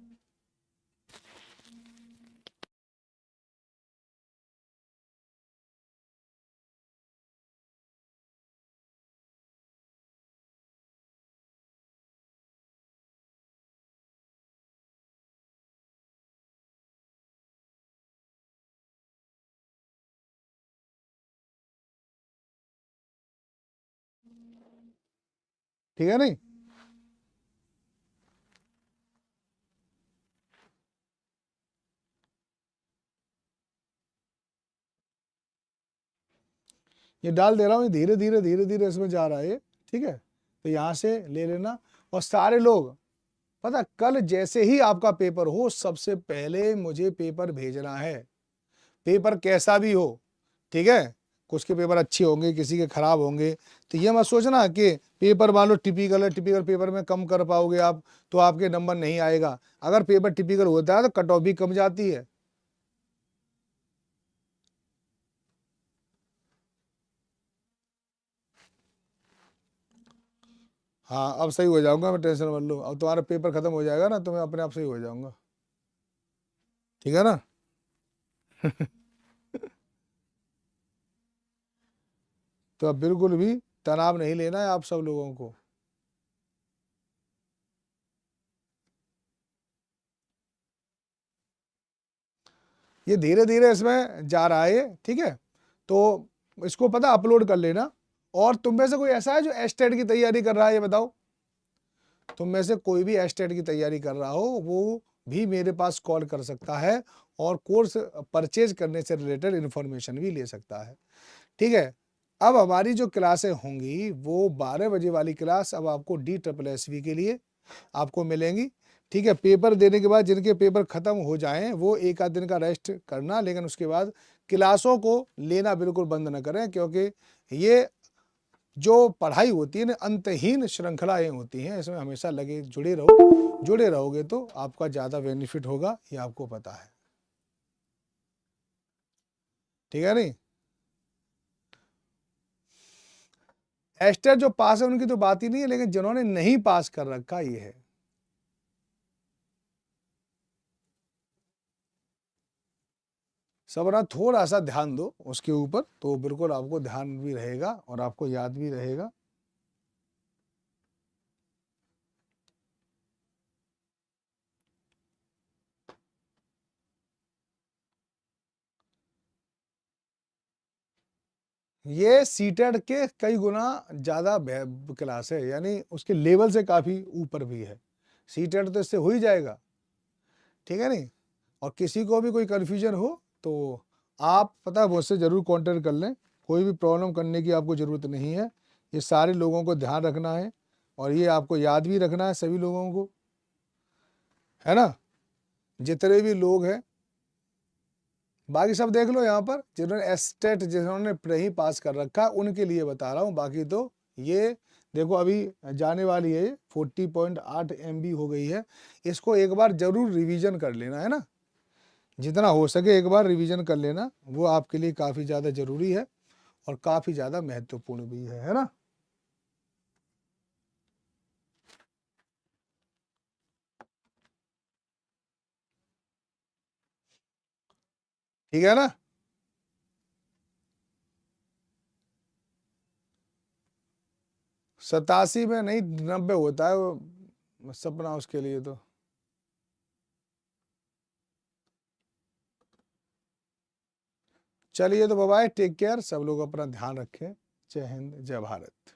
ठीक है नहीं। ये डाल दे रहा हूँ, धीरे धीरे इसमें जा रहा है ये, ठीक है। तो यहाँ से ले लेना, और सारे लोग पता, कल जैसे ही आपका पेपर हो सबसे पहले मुझे पेपर भेजना है। पेपर कैसा भी हो, ठीक है, कुछ के पेपर अच्छे होंगे, किसी के खराब होंगे, तो ये मत सोचना कि पेपर मान लो टिपिकल है, टिपिकल पेपर में कम कर पाओगे आप तो आपके नंबर नहीं आएगा। अगर पेपर टिपिकल होता है तो कट ऑफ भी कम जाती है। हाँ अब सही हो जाऊंगा मैं, टेंशन मत लो। अब तुम्हारा पेपर खत्म हो जाएगा ना तो मैं अपने आप सही हो जाऊंगा, ठीक है ना। तो अब बिल्कुल भी तनाव नहीं लेना है आप सब लोगों को। ये धीरे धीरे इसमें जा रहा है ये, ठीक है। तो इसको पता अपलोड कर लेना। और तुम में से कोई ऐसा है जो एस्टेट की तैयारी कर रहा है, ये बताओ। तुम में से कोई भी एस्टेट की तैयारी कर रहा हो वो भी मेरे पास कॉल कर सकता है और कोर्स परचेज करने से रिलेटेड इंफॉर्मेशन भी ले सकता है, ठीक है। अब हमारी जो क्लासें होंगी वो 12 बजे वाली क्लास अब आपको DSSV के लिए आपको मिलेंगी, ठीक है। पेपर देने के बाद जिनके पेपर खत्म हो जाएं वो एक आध दिन का रेस्ट करना, लेकिन उसके बाद क्लासों को लेना बिल्कुल बंद न करें, क्योंकि ये जो पढ़ाई होती है ना अंतहीन श्रृंखलाएं होती हैं, इसमें हमेशा लगे जुड़े रहोगे तो आपका ज़्यादा बेनिफिट होगा, ये आपको पता है, ठीक है। नहीं, एस्टेट जो पास है उनकी तो बात ही नहीं है, लेकिन जिन्होंने नहीं पास कर रखा ये है। सब ना थोड़ा सा ध्यान दो उसके ऊपर, तो बिल्कुल आपको ध्यान भी रहेगा और आपको याद भी रहेगा। ये सीटेट के कई गुना ज़्यादा क्लास है, यानी उसके लेवल से काफ़ी ऊपर भी है। सीटेट तो इससे हो ही जाएगा, ठीक है नहीं। और किसी को भी कोई कन्फ्यूजन हो तो आप पता है मुझसे ज़रूर कांटेक्ट कर लें, कोई भी प्रॉब्लम करने की आपको ज़रूरत नहीं है। ये सारे लोगों को ध्यान रखना है और ये आपको याद भी रखना है सभी लोगों को, है ना, जितने भी लोग हैं। बाकी सब देख लो यहाँ पर जिन्होंने एस्टेट जिन्होंने नहीं पास कर रखा उनके लिए बता रहा हूँ। बाकी तो ये देखो अभी जाने वाली है, 40.8 MB हो गई है। इसको एक बार जरूर रिवीजन कर लेना, है ना, जितना हो सके एक बार रिवीजन कर लेना, वो आपके लिए काफ़ी ज़्यादा ज़रूरी है और काफ़ी ज़्यादा महत्वपूर्ण भी है ना। ठीक है ना। 87 में नहीं 90 होता है वो सपना उसके लिए तो। चलिए तो बाय, टेक केयर, सब लोग अपना ध्यान रखें। जय हिंद, जय भारत।